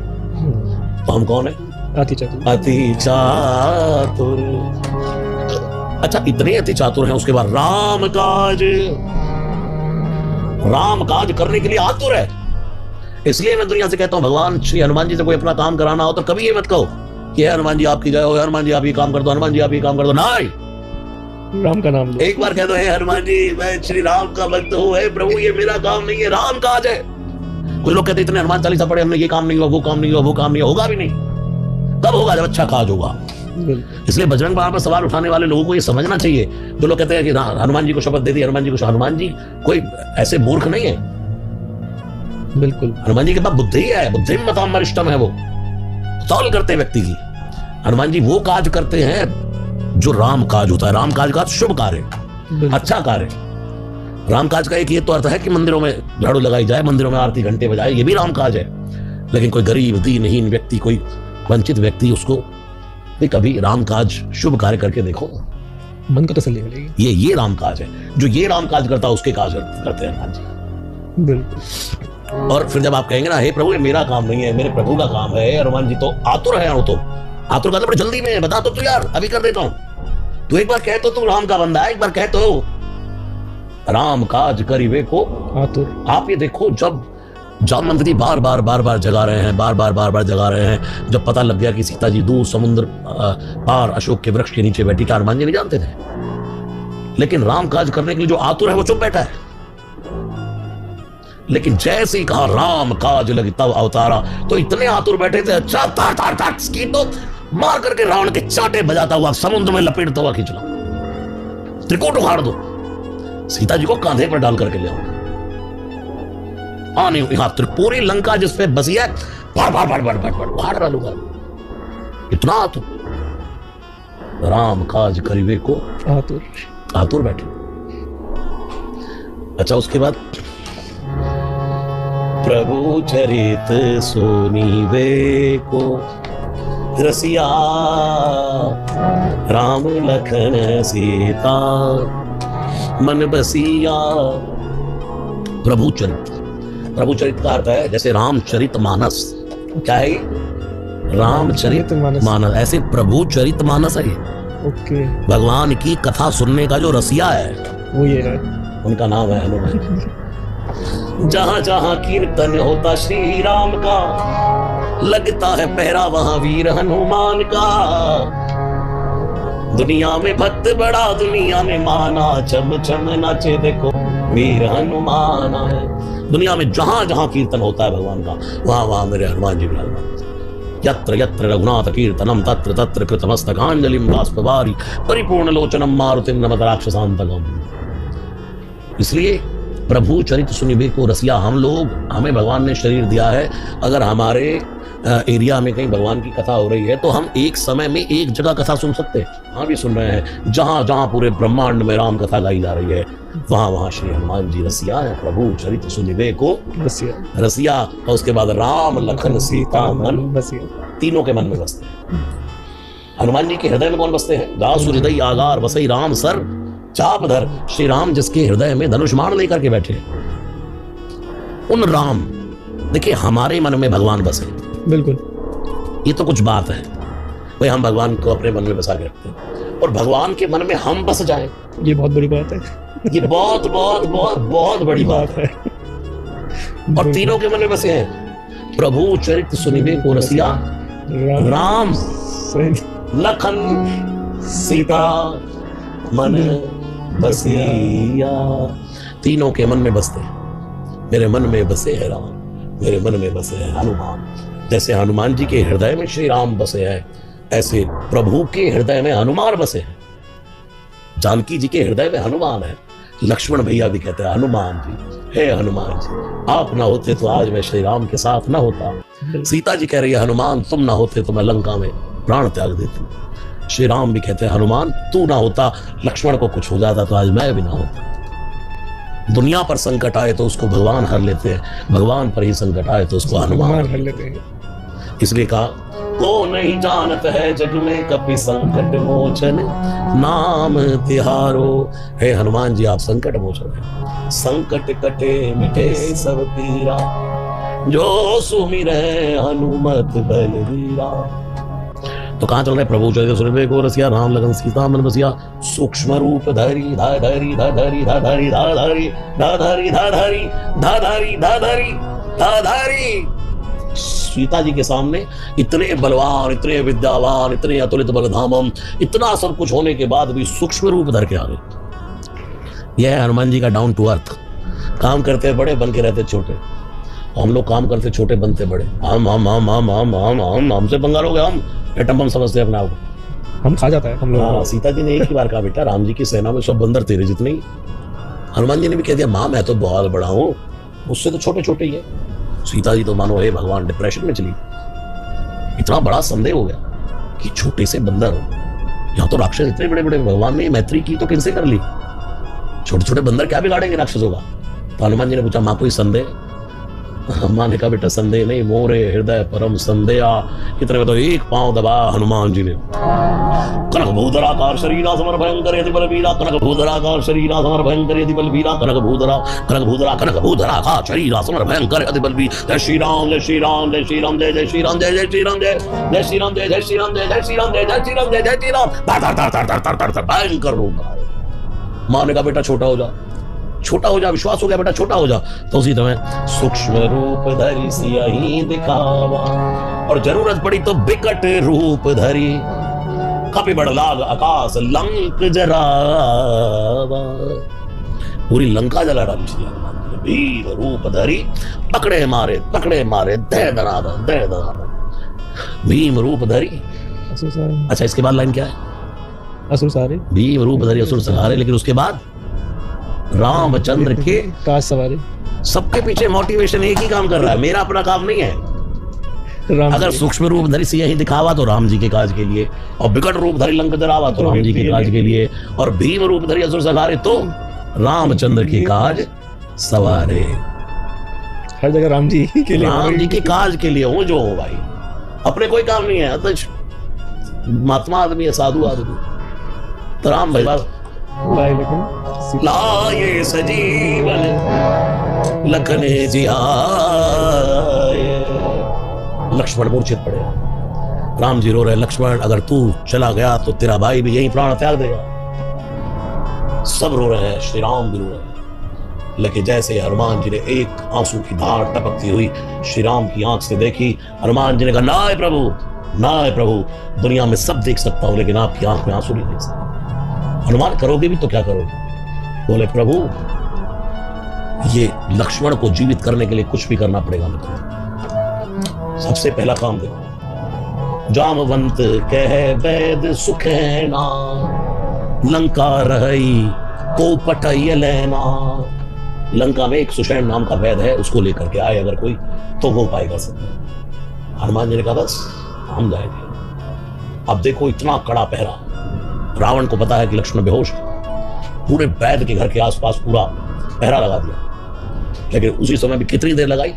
तो हम कौन है? अति चातुर। अति चातुर। अच्छा, इतने अति चातुर हैं, उसके बाद राम काज, राम काज करने के लिए आतुर है। इसलिए मैं दुनिया से कहता हूं भगवान श्री हनुमान जी से कोई अपना काम कराना हो तो कभी ये मत कहो कि हनुमान जी आपकी जय हो, हनुमान जी आप ये काम कर दो, हनुमान जी आप ये काम कर दो। नहीं, राम का नाम लो। एक बार कह दो हे हनुमान जी मैं श्री राम का भक्त हूँ, हे प्रभु ये मेरा काम नहीं है, राम काज है। कुछ लोग कहते इतने हनुमान चालीसा पढ़े हमने, ये काम नहीं हुआ, वो काम नहीं हुआ, वो काम नहीं होगा भी नहीं। कब होगा? जब अच्छा काज होगा। इसलिए बजरंग बाण पर सवाल उठाने वाले लोगों को ये समझना चाहिए। जो लोग कहते हैं कि हनुमान जी को शपथ दे दी, हनुमान जी को, हनुमान जी कोई ऐसे मूर्ख नहीं है। बिल्कुल, हनुमान जी के पास बुद्धि है, बुद्धि मताम वरिष्ठम है, वो तौल करते हैं व्यक्ति की। हनुमान जी वो काज करते हैं जो राम काज होता है। राम काज का शुभ कार्य, अच्छा कार्य। राम काज का एक ये तो अर्थ है कि मंदिरों में झाड़ू लगाई जाए, मंदिरों में आरती घंटे बजाए, ये भी राम काज है। लेकिन कोई गरीब दीनहीन व्यक्ति, कोई वंचित व्यक्ति, उसको भी कभी राम काज शुभ कार्य करके देखो, मन को तसल्ली मिलेगी। ये राम काज है। जो ये राम काज करता है उसके काज करते हैं हनुमान जी। बिल्कुल। और फिर जब आप कहेंगे ना हे प्रभु ये मेरा काम नहीं है, मेरे प्रभु का काम है, हनुमान जी तो आतुर है। तो आतुर का तो बड़ी जल्दी में बता तो तू यार, अभी कर देता हूं। तू एक बार कह तो तू राम का बंदा है, एक बार कह तो राम काज करिवे को आतुर। आप ये देखो, जब जामवंती बार बार जगा रहे हैं, बार बार जगा रहे हैं, जब पता लग गया कि सीता जी दूर समुद्र पार अशोक के वृक्ष के नीचे बैठी, क्या हनुमान जी नहीं जानते थे? लेकिन राम काज करने के लिए जो आतुर है वो चुप बैठा है। लेकिन जैसे ही कहा राम काज लगी तब अवतारा, तो इतने आतुर बैठे थे, अच्छा तार तार तार की तो मार करके रावण के चाटे बजाता हुआ समुद्र में लपेटता हुआ खींच लो, त्रिकूट उखाड़ दो, सीता जी को कांधे पर डाल करके ले आओ। नहीं, यहां त्रिपुरी लंका जिसपे बसी है, उखाड़ डालूंगा। इतना आतुर, राम काज करिवे को आतुर बैठे। अच्छा, उसके बाद प्रभु चरित सोनीवे को रसिया, राम लखन सीता मन बसिया। प्रभु चरित, प्रभु चरित का अर्थ है जैसे रामचरित मानस। क्या है? रामचरित मानस। ऐसे प्रभु चरित मानस है। ओके। भगवान की कथा सुनने का जो रसिया है वो ये है, उनका नाम है हनुमान। जहां जहां कीर्तन होता श्री राम का, लगता है पहरा वहां वीर हनुमान का। दुनिया में भक्त बड़ा दुनिया में माना, चम चम नाचे देखो वीर हनुमान है। दुनिया में जहां जहां कीर्तन होता है भगवान का, वहां वहां मेरे हनुमान जी विराजमान। यत्र यत्र रघुनाथ कीर्तनम तत्र तत्र कृतमस्तकांजलिं बाष्पवारि परिपूर्ण लोचनम मारुतिम नमत राक्षसांतकम। इसलिए प्रभु चरित सुनिबे को रसिया हम लोग, हमें भगवान ने शरीर दिया है। अगर हमारे एरिया में कहीं भगवान की कथा हो रही है तो हम एक समय में एक जगह कथा सुन सकते हैं। हाँ भी सुन रहे हैं, जहां जहां पूरे ब्रह्मांड में राम कथा गाई जा रही है, वहां वहां श्री हनुमान जी रसिया है। प्रभु चरित सुनिबे को रसिया, और उसके बाद राम लखन सीता मन बसिया, तीनों के मन में बसते हैं। हनुमान जी के हृदय में कौन बसते हैं? दासु हृदय आगार बसई राम सर चापधर। श्री राम जिसके हृदय में धनुष्मान लेकर के बैठे, उन राम, देखिए हमारे मन में भगवान बसे, बिल्कुल ये तो कुछ बात है भाई, हम भगवान को अपने मन में बसा के रखते हैं, और भगवान के मन में हम बस जाएं, ये बहुत बड़ी बात है। ये बहुत बहुत बहुत बहुत बड़ी बात है। और तीनों के मन में बसे हैं। प्रभु चरित सुनिबे को रसिया राम लखन सीता मन बसिया। तीनों के मन में बसते हैं। मेरे मन में बसे है राम, मेरे मन में बसे है हनुमान। जैसे हनुमान जी के हृदय में श्री राम बसे हैं, ऐसे प्रभु के हृदय में हनुमान बसे हैं। जानकी जी के हृदय में हनुमान है। लक्ष्मण भैया भी कहते हैं हनुमान जी, हे हनुमान जी आप ना होते तो आज मैं श्री राम के साथ ना होता। सीता जी कह रही है हनुमान तुम ना होते तो मैं लंका में प्राण त्याग देती। श्री राम भी कहते हैं हनुमान तू ना होता, लक्ष्मण को कुछ हो जाता तो आज मैं भी ना होता। दुनिया पर संकट आए तो उसको भगवान हर लेते हैं, भगवान पर ही संकट आए तो उसको हनुमान हर लेते हैं। इसलिए कहा को नहीं जानत है जग में कपि संकट मोचन नाम तिहारो। हे हनुमान जी आप संकट मोचन है। संकट कटे मिटे सब पीरा, जो सुमिरै हनुमत बलवीरा। तो कहां चल रहे? प्रभु चरित सुनिबे को रसिया राम लखन सीता मन बसिया। सूक्ष्म रूप धरी धाधरी धाधरी धाधरी धाधरी धाधरी धाधरी धाधरी धाधरी धाधरी। सीता जी के सामने इतने बलवान, इतने विद्यावान, इतने अतुलित बलधामम, इतना सब कुछ होने के बाद भी सूक्ष्म रूप धर के आ गए। यह है हनुमान जी का डाउन टू अर्थ। काम करते बड़े, बन के रहते छोटे। हम लोग काम करते छोटे, बनते बड़े। हम हमसे पंगा लोगे, हम एटम समझते हैं अपने आप को, हम खा जाता है हम लोग। सीता जी ने एक ही बार कहा बेटा राम जी की सेना में सब बंदर तेरे जितने ही। हनुमान जी ने भी कह दिया माँ मैं तो बहुत बड़ा हूँ, मुझसे तो छोटे छोटे ही है। सीता जी तो मानो हे भगवान डिप्रेशन में चली। इतना बड़ा संदेह हो गया कि छोटे से बंदर हो, यहाँ तो राक्षस इतने बड़े बड़े। भगवान ने मैत्री की तो किनसे कर ली? छोटे छोटे बंदर क्या बिगाड़ेंगे राक्षसों का? तो हनुमान जी ने पूछा माँ कोई संदेह? माँ ने कहा बेटा संदेह नहीं, मोरे हृदय परम संदेहा। इतने में तो एक पांव दबा हनुमान जी ने। कनक भूधराकार शरीरा समर भयंकर यदि बलवीरा, कनक भूधराकार शरीरा समर भयंकर यदि बलवीरा, कनक भूधरा कनक भूधराकार शरीरा समर भयंकर यदि बलवीरा। जय श्री राम जय श्री राम जय श्री राम जय जय श्री राम जय जय श्री राम जय जय श्री राम जय जय श्री राम जय जय श्री राम जय जय श्री राम जय जय श्री राम। भयंकर रूप। माँ ने कहा बेटा छोटा हो जा, छोटा हो जा। विश्वास हो गया बेटा छोटा हो जा। तो उसी तरह सूक्ष्म रूप धरी सियाही दिखावा, और जरूरत पड़ी तो विकट रूप धरी कपि बड़ लाग आकाश लंक जरावा। पूरी लंका जला डाली। वीर रूप धरी पकड़े मारे दे दनादन। भीम रूप धरी। अच्छा इसके बाद लाइन क्या है? असुर सारे। भीम रूप धरी असुर संहारे। लेकिन उसके बाद रामचंद्र के काज सवारे। सबके पीछे मोटिवेशन एक ही काम कर रहा है, मेरा अपना काम नहीं है। अगर सूक्ष्म रूप धरी सियाही दिखावा तो राम जी के काज के लिए, और विकट रूप धरी लंक जरावा तो राम जी के काज के लिए, और भीम रूप धरी असुर संहारे तो रामचंद्र के काज सवारे। हर जगह राम जी के लिए, राम जी के काज के लिए हो जो हो भाई, अपने कोई काम नहीं है। तो महात्मा आदमी है, साधु आदमी, तो राम भाई लाए सजीवन लखन जियाए। लक्ष्मण मूर्छित पड़े। राम जी रो रहे, लक्ष्मण अगर तू चला गया तो तेरा भाई भी यही प्राण त्याग देगा। सब रो रहे हैं, श्री राम भी रो रहे हैं। लेकिन जैसे हनुमान जी ने एक आंसू की धार टपकती हुई श्री राम की आंख से देखी, हनुमान जी ने कहा, ना प्रभु, ना प्रभु, दुनिया में सब देख सकता हूं लेकिन आपकी आंख में आंसू नहीं देख सकता। हनुमान, करोगे भी तो क्या करोगे? बोले, प्रभु ये लक्ष्मण को जीवित करने के लिए कुछ भी करना पड़ेगा मित्र। सबसे पहला काम देखो, जामवंत कह वैद सुखैना, लंका रही को पटय लेना। लंका में एक सुषैण नाम का वैद है, उसको लेकर के आए अगर कोई तो हो पाएगा सब। हनुमान जी ने कहा, बस हम जाएंगे। अब देखो इतना कड़ा पहरा, रावण को पता है कि लक्ष्मण बेहोश है, पूरे वैद के घर के आसपास पूरा पहरा लगा दिया। लेकिन उसी समय भी कितनी देर लगाई,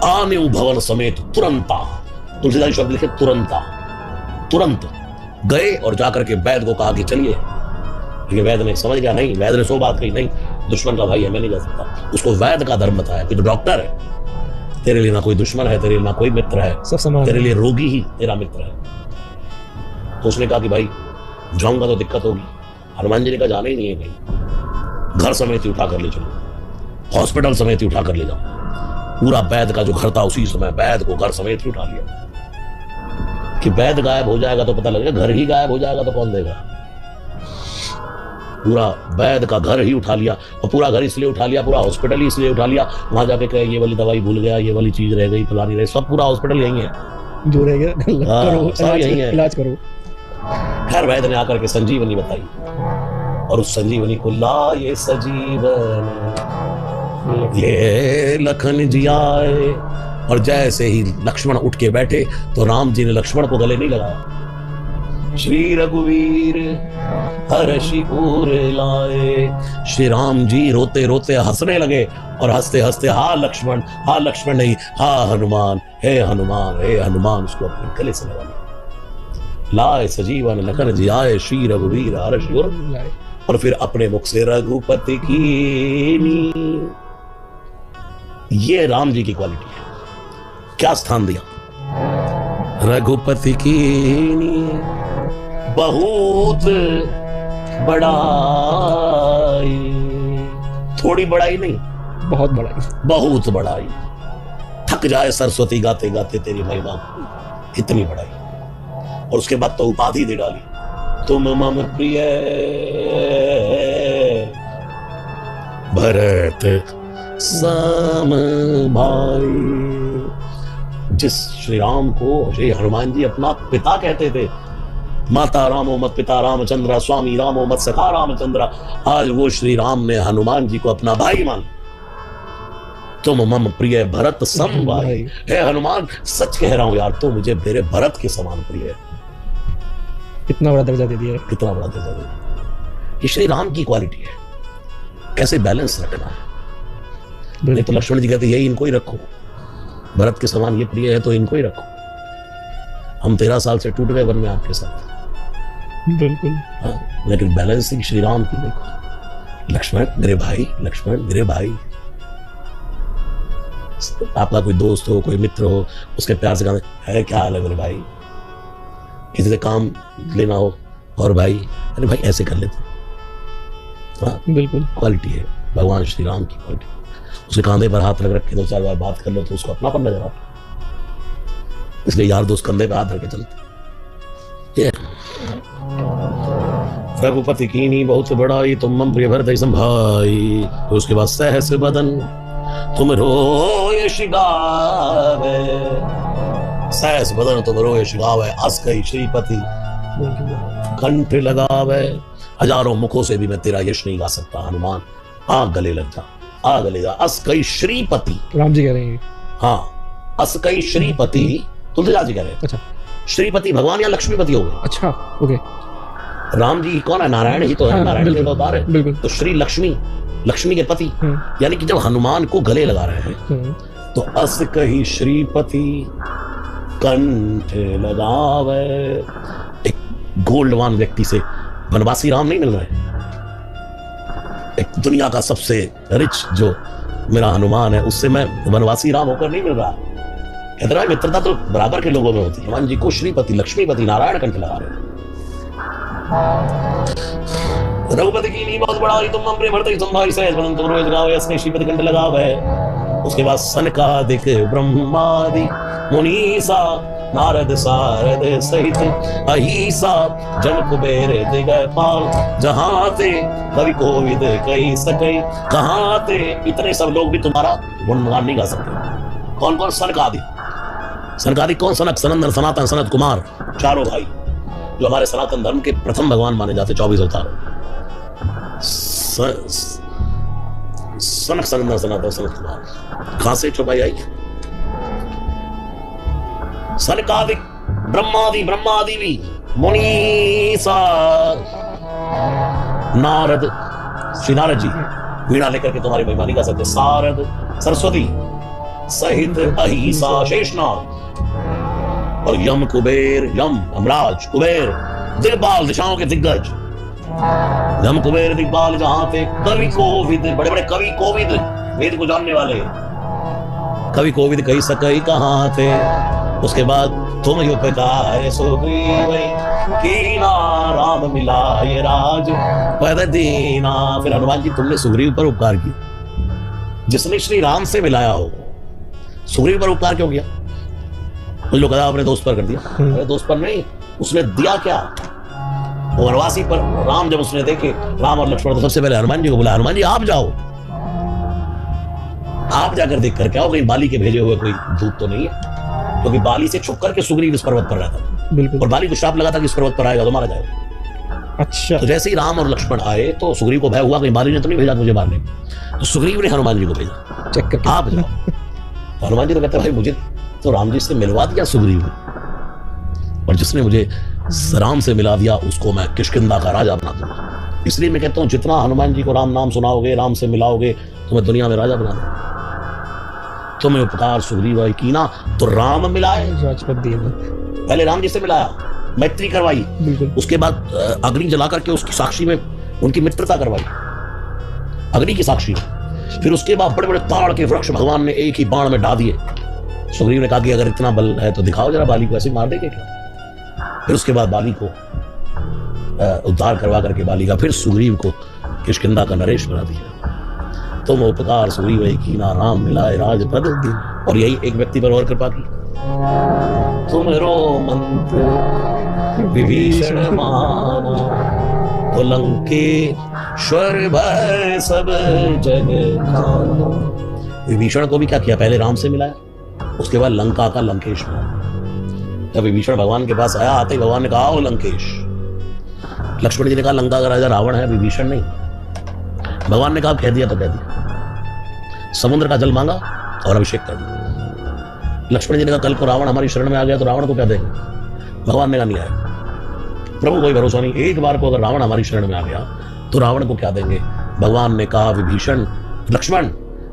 आने भवन समेत तुरंता, तुलसीदास शब्द लिखे तुरंता, तुरंत गए और जाकर के वैद को कहा कि चलिए। लेकिन वैद ने समझ गया, नहीं, वैद ने सो बात कही, नहीं, दुश्मन का भाई है, मैं नहीं जा सकता। उसको वैद का धर्म बताया कि तो डॉक्टर है, तेरे लिए ना कोई दुश्मन है, तेरे लिए ना कोई मित्र है, सब समान, तेरे लिए रोगी ही तेरा मित्र है। तो उसने कहा कि भाई जाऊंगा तो दिक्कत होगी। हनुमान जी ने कहा, जाना ही नहीं है कहीं, घर समेत ही उठा कर ले चलो, हॉस्पिटल समेत ही उठा कर ले जाओ। पूरा वैद का जो घर था उसी समय वैद को घर समेत ही उठा लिया। कि वैद गायब हो जाएगा तो पता लगेगा, घर ही गायब हो जाएगा तो कौन देगा। पूरा वैद का घर ही उठा लिया, और पूरा घर इसलिए उठा लिया, पूरा हॉस्पिटल ही इसलिए उठा लिया। वहां जाके कहे ये वाली दवाई भूल गया, ये वाली चीज रह गई, फलानी रह, सब पूरा हॉस्पिटल यही है, जो रह गया करो, सब यही है, इलाज करो। खैर वैद ने आकर के संजीवनी बताई, और उस संजीवनी को ला ये सजीवन ये लखन जी आए। और जैसे ही लक्ष्मण उठ के बैठे तो राम जी ने लक्ष्मण को गले नहीं लगाया। श्री रघुवीर हर्षिपुर लाए। श्री राम जी रोते रोते हंसने लगे, और हंसते हंसते हा लक्ष्मण नहीं, हा हनुमान, हे हनुमान, हे हनुमान, उसको अपने गले से लगा लिया। लाए सजीवन लखन जी आए, श्री रघुवीर हर्षिपुर लाए। और फिर अपने मुख से रघुपति की, ये राम जी की क्वालिटी है। क्या स्थान दिया, रघुपति की बहुत बड़ाई, थोड़ी बड़ाई नहीं, बहुत बड़ाई, बहुत बड़ाई। थक जाए सरस्वती गाते गाते तेरी महिमा, इतनी बड़ाई। और उसके बाद तो उपाधि दे डाली, तुम मम प्रिय भरत सम भाई। जिस श्री राम को श्री हनुमान जी अपना पिता कहते थे, माता रामो मत पिता रामचंद्र, स्वामी रामो मत सखा रामचंद्र, आज वो श्री राम ने हनुमान जी को अपना भाई मान। तुम मम प्रिय भरत सम भाई। हे हनुमान, सच कह रहा हूं यार, तो मुझे मेरे भरत के समान प्रिय है। कितना बड़ा दर्जा दे दिया, कितना बड़ा दर्जा दे दिया। ये श्री राम की क्वालिटी है, कैसे बैलेंस रखना है। नहीं तो लक्ष्मण जी कहते यही इनको ही रखो, भरत के समान ये प्रिय है तो इनको ही रखो। हम 13 साल से टूट गए वन में आपके साथ, बिल्कुल। हाँ, लेकिन बैलेंसिंग श्री राम की देखो, लक्ष्मण मेरे भाई, लक्ष्मण मेरे भाई। आपका कोई दोस्त हो, कोई मित्र हो, उसके प्यार से कहते है क्या हाल है मेरे भाई, किसी से काम लेना हो, और भाई, अरे भाई ऐसे कर लेते। हाँ, बिल्कुल, क्वालिटी है भगवान श्री राम की क्वालिटी। उसके कांधे पर हाथ रख के 2-4 बार बात कर लो तो उसको अपनापन नजर आता। इसलिए यार दोस्त कंधे पे हाथ रख के चलते। रघुपति कीनी बहुत बड़ाई, तुम मम प्रिय भरत सम भाई। तो उसके बाद सहस बदन तुम रोए शिगावे, सहस बदन तुम रोए शिगावे, अस कई श्रीपति कंठ लगावे। हजारों मुखों से भी मैं तेरा यश नहीं गा सकता हनुमान, आ गले लग जा, आ गले जा। अस कई श्रीपति, राम जी कह रहे हैं। हाँ, अस कई श्रीपति, तुलसीदास जी कह रहे हैं। अच्छा, श्रीपति भगवान या लक्ष्मीपति हो गए। अच्छा, ओके। राम जी कौन है, नारायण ही तो है, नारायण के अवतार है। बिल्कुल। तो श्री लक्ष्मी, लक्ष्मी के पति, यानी कि जब हनुमान को गले लगा रहे हैं तो अस कही श्रीपति कंठ लगावे। एक गोल्डवान व्यक्ति से वनवासी राम नहीं मिल रहे, एक दुनिया का सबसे रिच जो मेरा हनुमान है, उससे मैं वनवासी राम होकर नहीं मिल रहा। कहते रहा मित्रता तो बराबर के लोगों में होती है। हनुमान जी को श्रीपति, लक्ष्मीपति, नारायण कंठ लगा रहे हैं। रघुपति की नी बहुत बड़ा तुम अम्बरे भरते संभाई सहज बदन तुम रोज गावे असने श्रीपति कंठ लगावे। उसके बाद सनकादिक ब्रह्मादि मुनीसा नारद सारद सहित अहिसा जन कुबेर दिगपाल जहां थे कवि कोविद कही सके कहां थे। इतने सब लोग भी तुम्हारा गुणगान नहीं गा सकते। कौन कौन? सनकादिक कौन? सनक, सनंदन, सनातन, सनत कुमार, चारों भाई जो हमारे सनातन धर्म के प्रथम भगवान माने जाते 24 अवतार। सनक, सनंदन, सनातन, सनत कुमार कहां से छुपाई आई? सनकादिक ब्रह्मादि भी मुनीसा नारद, श्री नारद जी वीणा लेकर के तुम्हारी महिमा नहीं गा सकते। सारद सरस्वती सहित अहिसा शेषनाग और यम कुबेर, यम अमराज कुबेर दिग्पाल दिशाओं के दिग्गज, यम कुबेर दिग्पाल जहां थे कवि कोविद, बड़े बड़े कवि कोविद वेद को जानने वाले कवि कोविद कही सके कहां थे। उसके बाद तुम उपकार सुग्रीव कीना राम मिला ये राज पद दीना। फिर हनुमान जी तुमने सुग्रीव पर उपकार किया जिसने श्री राम से मिलाया हो। सुग्रीव पर उपकार क्यों किया? कुछ लोग अपने दोस्त पर कर दिया। अरे दोस्त पर नहीं, उसने दिया क्या? वो वनवासी पर राम जब उसने देखे, राम और लक्ष्मण, तो सबसे पहले हनुमान जी को बोला हनुमान जी आप जाओ, आप जाकर देख कर क्या हो, कहीं बाली के भेजे हुए कोई दूत तो नहीं है। क्योंकि बाली से छुप करके सुग्रीव इस पर्वत पर रहता बिल्कुल, और बाली को श्राप लगा था कि इस पर्वत पर आएगा तो मारा जाएगा। अच्छा, तो जैसे ही राम और लक्ष्मण आए तो सुग्रीव को भय हुआ कहीं बाली ने तो नहीं भेजा मुझे मारने, तो सुग्रीव ने हनुमान जी को भेजा चेक करके आप जाओ। तो हनुमान जी तो कहते भाई मुझे तो राम जी से मिलवा दिया सुग्रीव, और जिसने मुझे राम से मिला दिया उसको मैं किष्किंधा का राजा बना दूंगा। इसलिए मैं कहता हूं जितना हनुमान जी को राम नाम सुनाओगे, राम से मिलाओगे, तुम्हें दुनिया में राजा बना दूंगा। तुम्हें उपकार सुग्रीव कीना तो राम मिलाए, राजपद दिए। पहले राम जी से मिलाया, मैत्री करवाई, उसके बाद अग्नि जला करके उसकी साक्षी में उनकी मित्रता करवाई, अग्नि की साक्षी में। फिर उसके बाद बड़े बड़े ताड़ के वृक्ष भगवान ने एक ही बाण में डाल दिए। सुग्रीव ने कहा कि अगर इतना बल है तो दिखाओ जरा, बाली को ऐसे मार देंगे क्या? फिर उसके बाद बाली को उद्धार करवा करके बाली का फिर सुग्रीव को किष्किंधा का नरेश बना दिया। तुम उपकार सुग्रीव कीना राम मिलाए राजपद। और यही एक व्यक्ति पर और कृपा की, तुम रो मंत्र विभीषण माना तो लंकेश्वर भय सब जग खाना। विभीषण को भी क्या किया? पहले राम से मिलाया, उसके बाद लंका का लंकेश बना। जब विभीषण भगवान के पास आया, आते ही भगवान ने कहा ओ लंकेश। लक्ष्मण जी ने कहा लंका का राजा रावण है, विभीषण नहीं। भगवान ने कहा कह दिया तो कह दिया। समुद्र का जल मांगा और अभिषेक कर दिया। लक्ष्मण जी ने कहा कल को रावण हमारी शरण में आ गया तो रावण को क्या देंगे? भगवान ने कहा नहीं आएगा। प्रभु कोई भरोसा नहीं, एक बार को अगर रावण हमारी शरण में आ गया तो रावण को क्या देंगे? भगवान ने कहा विभीषण, लक्ष्मण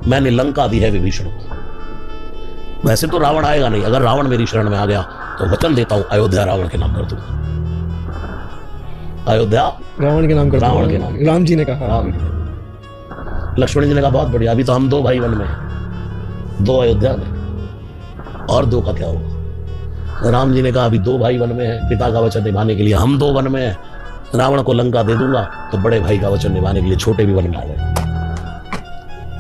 मैंने लंका दी है विभीषण को। वैसे तो रावण आएगा नहीं, अगर रावण मेरी शरण में आ गया तो वचन देता हूं अयोध्या रावण के नाम कर दूंगा। अयोध्या रावण के नाम कर, रावण के नाम। राम जी ने कहा। लक्ष्मण जी ने कहा बहुत बढ़िया, अभी तो हम 2 भाई वन में हैं, 2 अयोध्या में, और 2 का क्या होगा? राम जी ने कहा अभी 2 भाई वन में हैं, पिता का वचन निभाने के लिए हम 2 वन में हैं। रावण को लंका दे दूंगा तो बड़े भाई का वचन निभाने के लिए छोटे भी वन में आ गए।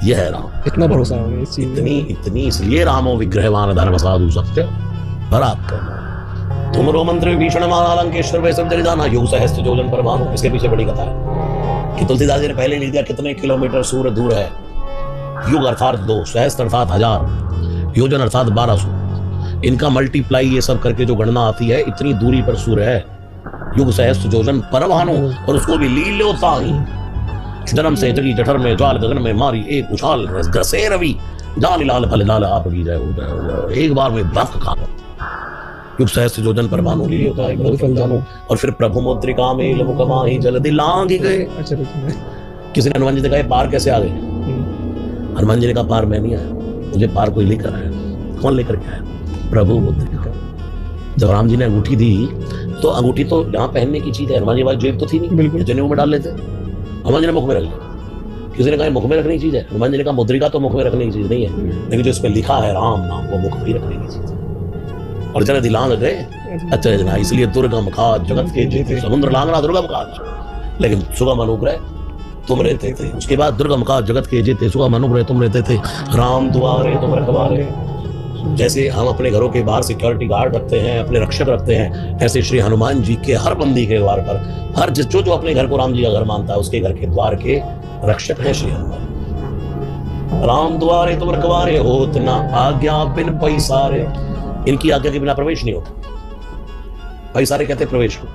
यह है राम। इतना भरोसा है इस चीज, इतनी इसलिए रामो विग्रहवान धर्म साधु सत्य पराक्रम। तुम रो मंत्र विभीषण माना लंकेश्वर वै सब जग जाना युग सहस्त्र योजन पर भानु। इसके पीछे बड़ी कथा है कि तुलसीदास जी ने पहले लिख दिया कितने किलोमीटर सूर्य दूर है। युग अर्थात 2, सहस्त्र अर्थात 1000, योजन अर्थात 1200। इनका मल्टीप्लाई ये सब करके जो गणना आती है, इतनी दूरी पर सूर्य है। युग सहस्त्र योजन पर भानु, और उसको भी लील्योता ही जन्म से जगी जठर में ज्वाल गगन में मारी एक उछाल ग्रसे रवि जान लाल फल लाल आप की जय। एक बार में भक्त खा युग सहस्त्र योजन पर भानु लील्योता ही फल जानो। और फिर प्रभु मुद्रिका में मुख माही जल्दी लांग गए। किसी ने हनुमान जी से कहा पार कैसे आ गए? हनुमान जी ने कहा पार मैं नहीं आया, मुझे पार कोई लेकर आया। कौन लेकर के आया? प्रभु मुद्रिका। जब राम जी ने अंगूठी दी तो अंगूठी तो यहाँ पहनने की चीज है, हनुमान जी वाली जेब तो थी नहीं, बिल्कुल जनेऊ में डाल लेते। हनुमान जी ने मुख में रख लिया। किसी ने कहा मुख में रखने की चीज है, हनुमान जी ने कहा मुद्रिका तो मुख में रखने की चीज नहीं है, लेकिन जो इस पर लिखा है राम नाम वो मुख में ही रखने की चीज है। और जरा लांग गए अच्छा जना, इसलिए दुर्गम खाज जगत के जीते समुद्र लांगना दुर्गम खाज। लेकिन सुगम अनुग्रह तुम रहते थे। उसके बाद दुर्गम का जगत के जेते, सुगम अनुग्रह तुम रहते थे। राम दुआरे तुम रखवारे। जैसे हम अपने घरों के बाहर सिक्योरिटी गार्ड रखते हैं, अपने रक्षक रखते हैं, ऐसे श्री हनुमान जी के हर बंदी के द्वार पर, हर जो जो अपने घर को राम जी का घर मानता है उसके घर के द्वार के रक्षक है श्री हनुमान। राम द्वारे तुम रखवारे होत ना आज्ञा बिन पैसारे। इनकी आज्ञा के बिना प्रवेश नहीं होता। पैसारे कहते प्रवेश को।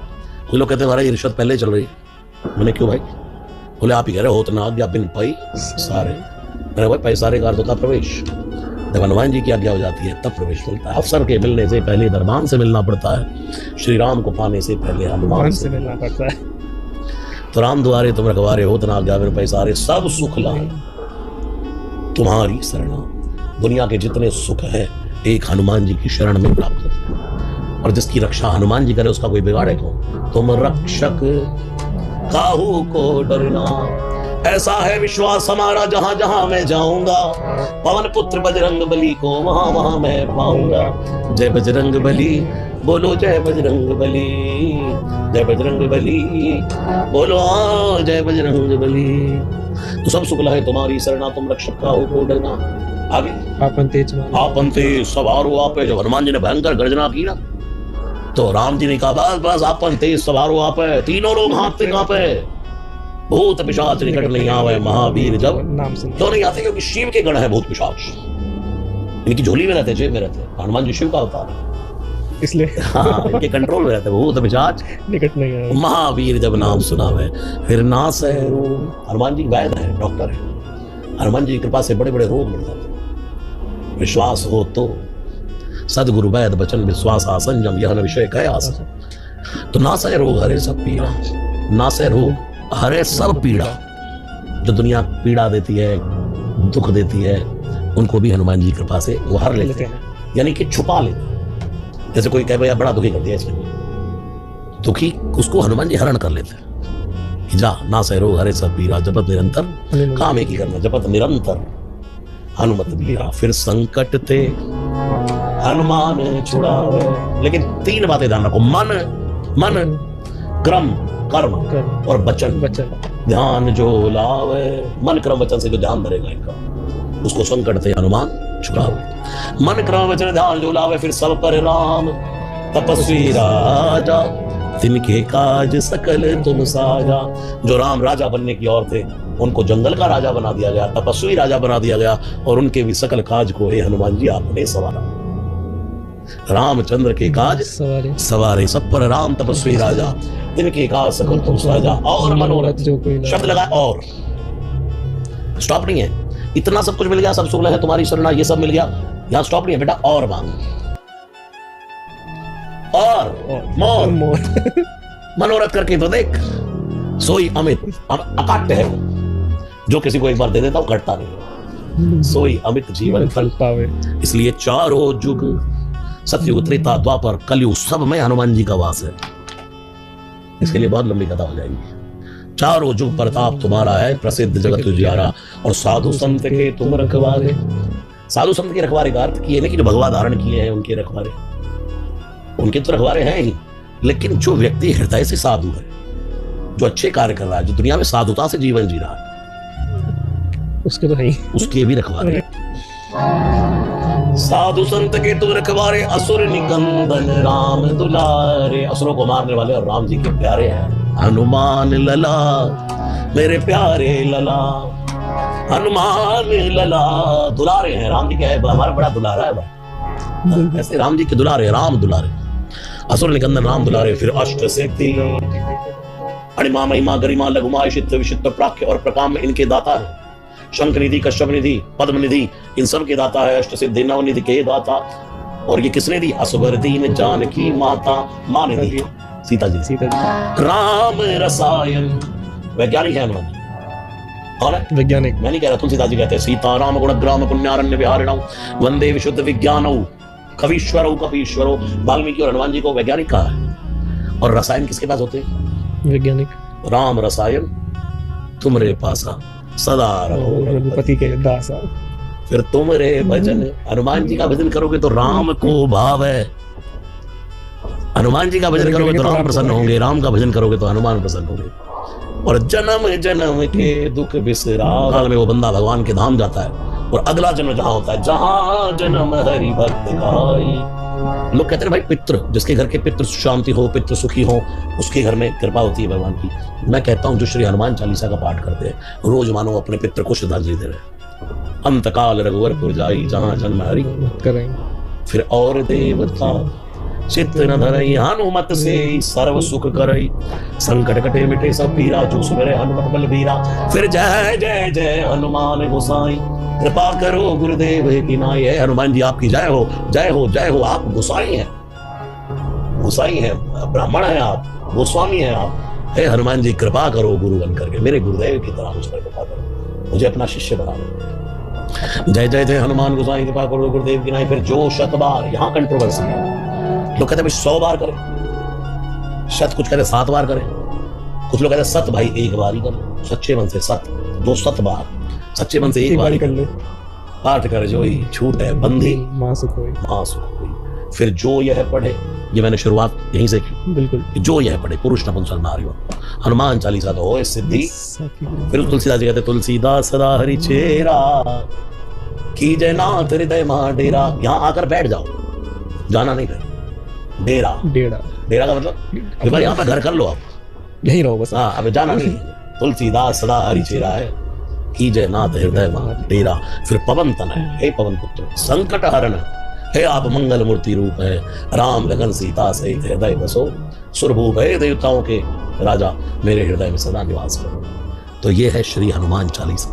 कुछ लोग कहते हमारा ये रिश्वत पहले चल रही है। मैंने क्यों भाई? बोले आप ही कह रहे होत ना आज्ञा बिन पैसारे। मैंने भाई पैसारे का अर्थ होता प्रवेश। जब हनुमान जी की आज्ञा हो जाती है तब प्रवेश मिलता है। अफसर के मिलने से पहले दरबान से मिलना पड़ता है, श्री राम को पाने से पहले हनुमान से मिलना पड़ता है। तो राम द्वारे तुम रखवारे होत ना आज्ञा बिन पैसारे, सब सुख लाए तुम्हारी शरणा। दुनिया के जितने सुख है एक हनुमान जी की शरण में प्राप्त होते हैं, और जिसकी रक्षा हनुमान जी करे उसका कोई बिगाड़े कौन? तुम रक्षक काहू को डरना, ऐसा है विश्वास हमारा जहां जहां मैं जाऊंगा, पवन पुत्र बजरंग बली को वहां वहां मैं पाऊंगा। जय बजरंग बली बोलो, जय बजरंग बली, जय बजरंग बली बोलो, जय बजरंग बली। तो सब सुख है तुम्हारी शरणा, तुम रक्षक काहू को डरना। आगे आपन तेज सवारो आपे। जब हनुमान जी ने भयंकर गर्जना की ना तो राम जी ने कहा बस बस आपन तेज सवारो आपे। तीनों लोग हाथ कांपे, भूत पिशाच निकट नहीं आवे महावीर जब नाम से। क्यों नहीं आते? क्योंकि शिव के गण है भूत पिशाच। इनकी झोली में रहते, जेब में रहते। हनुमान जी शिव का अवतार है, इसलिए हाँ इनके कंट्रोल में रहते। भूत पिशाच निकट नहीं आवे महावीर जब नाम सुनावे। फिर नास है रोग। हनुमान जी वैद्य है, डॉक्टर है। हनुमान जी की कृपा से बड़े बड़े रोग मिल जाते। विश्वास हो तो सदगुरु वैद बचन विश्वास आसंजम, यह न विषय कह आसन। तो नास है रोग हरे सब पीड़ा, नास है रोग हरे सब पीड़ा। जो दुनिया पीड़ा देती है, दुख देती है, उनको भी हनुमान जी की कृपा से वो हर लेते हैं, यानी कि छुपा लेते हैं। जैसे कोई कहे भैया बड़ा दुखी कर दिया इसने, दुखी उसको हनुमान जी हरण कर लेते हैं कि जा ना सह रोग हरे सब पीड़ा, जपत निरंतर काम एक ही करना, जपत निरंतर हनुमत बीरा। फिर संकट थे हनुमान छुड़ावे। लेकिन तीन बातें ध्यान रखो, मन क्रम कर्म और वचन। ध्यान जो लावे, मन क्रम वचन से जो ध्यान धरेगा इनका उसको संकट से हनुमान छुड़ावे। मन क्रम वचन ध्यान जो लावे, फिर सब पर राम तपस्वी राजा, तिनके काज सकल तुम साजा। जो राम राजा बनने की ओर थे उनको जंगल का राजा बना दिया गया, तपस्वी राजा बना दिया गया, और उनके भी सकल काज को हे हनुमान जी आपने संवारा। रामचंद्र के काज सवारे, सब पर राम तपस्वी राजा, तिनके काज सकल तुम साजा। और मनोरथ जो कोई शब्द लगा, और स्टॉप नहीं है। इतना सब कुछ मिल गया, सब सुख है तुम्हारी शरणा, ये सब मिल गया, यहाँ स्टॉप नहीं है बेटा, और मांग और मोर मनोरथ करके तो देख। सोई अमित, अकाट्य है वो, जो किसी को एक बार दे देता वो घटता नहीं। सोई अमित जीवन फल पावे। इसलिए चारों युग, सतयुग त्रेता द्वापर कलयुग, सब में हनुमान जी का वास है। इसके लिए बहुत लंबी कथा हो जाएगी। चारों युग प्रताप तुम्हारा है, प्रसिद्ध जगत उजियारा, और साधु संत के तुम रखवारे। साधु संत के रखवारे का अर्थ किए कि जो भगवा धारण किए हैं उनके रखवारे, उनके तो रखवारे हैं ही, लेकिन जो व्यक्ति हृदय से साधु है, जो अच्छे कार्य कर रहा है, जो दुनिया में साधुता से जीवन जी रहा है, उसके तो है ही, उसके भी रखवारे। साधु संत के तुम रखवारे, असुर निकंदन राम दुलारे। असुरों को मारने वाले और राम जी के प्यारे हैं। हनुमान लला मेरे प्यारे लला, हनुमान लला दुलारे हैं। राम जी क्या है, हमारा बड़ा दुलारा है भाई, ऐसे राम जी के दुलारे, राम दुलारे। असुर निकंदन राम दुलारे। फिर अष्ट सिद्धि अणिमा महिमा गरिमा लघुमा शिष्ट विशिष्ट प्राख्य और प्रकाम में इनके दाता है। शंख निधि, कश्यप निधि, पद्म निधि, इन सब के दाता है। अष्ट सिद्धि नव निधि के दाता। और ये किसने दी? असवर दीन जानकी माता, मां ने दी, सीता जी। राम रसायन, वैज्ञानिक है हनुमान जी। कौन है वैज्ञानिक? मैं नहीं कह रहा, तुलसीदास जी कहते हैं सीता राम गुणग्राम पुण्यारण्य विहारिणौ वंदे विशुद्ध विज्ञानौ कवीश्वरौ कपीश्वरो। वाल्मीकि और हनुमान जी को वैज्ञानिक कहा है। और रसायन किसके पास होते हैं? वैज्ञानिक। राम रसायन तुमरे पासा सदा रहो रघुपति के दासा। फिर तुमरे भजन, हनुमान जी का भजन करोगे तो राम को भाव है। हनुमान जी का भजन करोगे तो राम प्रसन्न होंगे, राम का भजन करोगे तो हनुमान प्रसन्न होंगे। और जन्म जन्म के दुख बिसरा। काल में वो बंदा भगवान के धाम जाता है और अगला जन्म जहां होता है, जहां जन्म हरि भक्त गाई। लोग कहते हैं भाई पितृ, जिसके घर के पितृ शांति हो, पितृ सुखी हो, उसके घर में कृपा होती है भगवान की। मैं कहता हूं जो श्री हनुमान चालीसा का पाठ करते हैं रोज मानो अपने पितृ को श्रद्धांजलि दे रहे। अंतकाल रघुवरपुर जाई, जहां जन्म हरि करेंगे। फिर और देवता चित्त न धरई, हनुमत से सर्व सुख करई। संकट कटे मिटे सब पीरा, जो सुमिरै हनुमत बलबीरा। फिर जय जय जय हनुमान गोसाई, कृपा करो गुरुदेव की नाई। है हनुमान जी आपकी जय हो, जय हो, जय हो। आप गोसाई हैं, गोसाई हैं, ब्राह्मण हैं आप, गोस्वामी हैं आप। हे हनुमान जी कृपा करो गुरु बन करके, मेरे गुरुदेव की तरह मुझ पर कृपा करो, मुझे अपना शिष्य बना लो। जय जय जय हनुमान गोसाई, कृपा करो गुरुदेव की नाई। फिर जो 100 बार, यहाँ कंट्रोवर्सी है, लोग कहते हैं 100 बार करें, शत कुछ कहते 7 बार करें, कुछ लोग कहते 7 भाई 1 बार ही करें। सच्चे मन से 7, 200 बार, सच्चे मन से 1 बार ही कर ले। पाठ कर जो ही छूट है बंदी, मां सुख होई, मां सुख होई। फिर जो यह पढ़े, ये मैंने शुरुआत यहीं से की, बिल्कुल। जो यह पढ़े पुरुष नपुंसक नारी हो, हनुमान चालीसा तो हो सिद्धि। फिर तुलसीदास जी कहते तुलसीदास सदा हरि चेरा, कीजय नाथ हृदय महा डेरा। यहाँ आकर बैठ जाओ, जाना नहीं कहीं। डेरा, डेरा, डेरा का मतलब भाई यहाँ पे घर कर लो, आप यहीं रहो बस। हाँ, अब जाना नहीं। तुलसीदास सदा हरि चेरा है, कीजय नाथ हृदय महा डेरा। फिर पवन तन है, हे पवन पुत्र, संकट हरण हे आप मंगल मूर्ति रूप है। राम लगन सीता सहित हृदय बसो, सुरभूप है देवताओं के राजा, मेरे हृदय में सदा निवास करो। तो ये है श्री हनुमान चालीसा।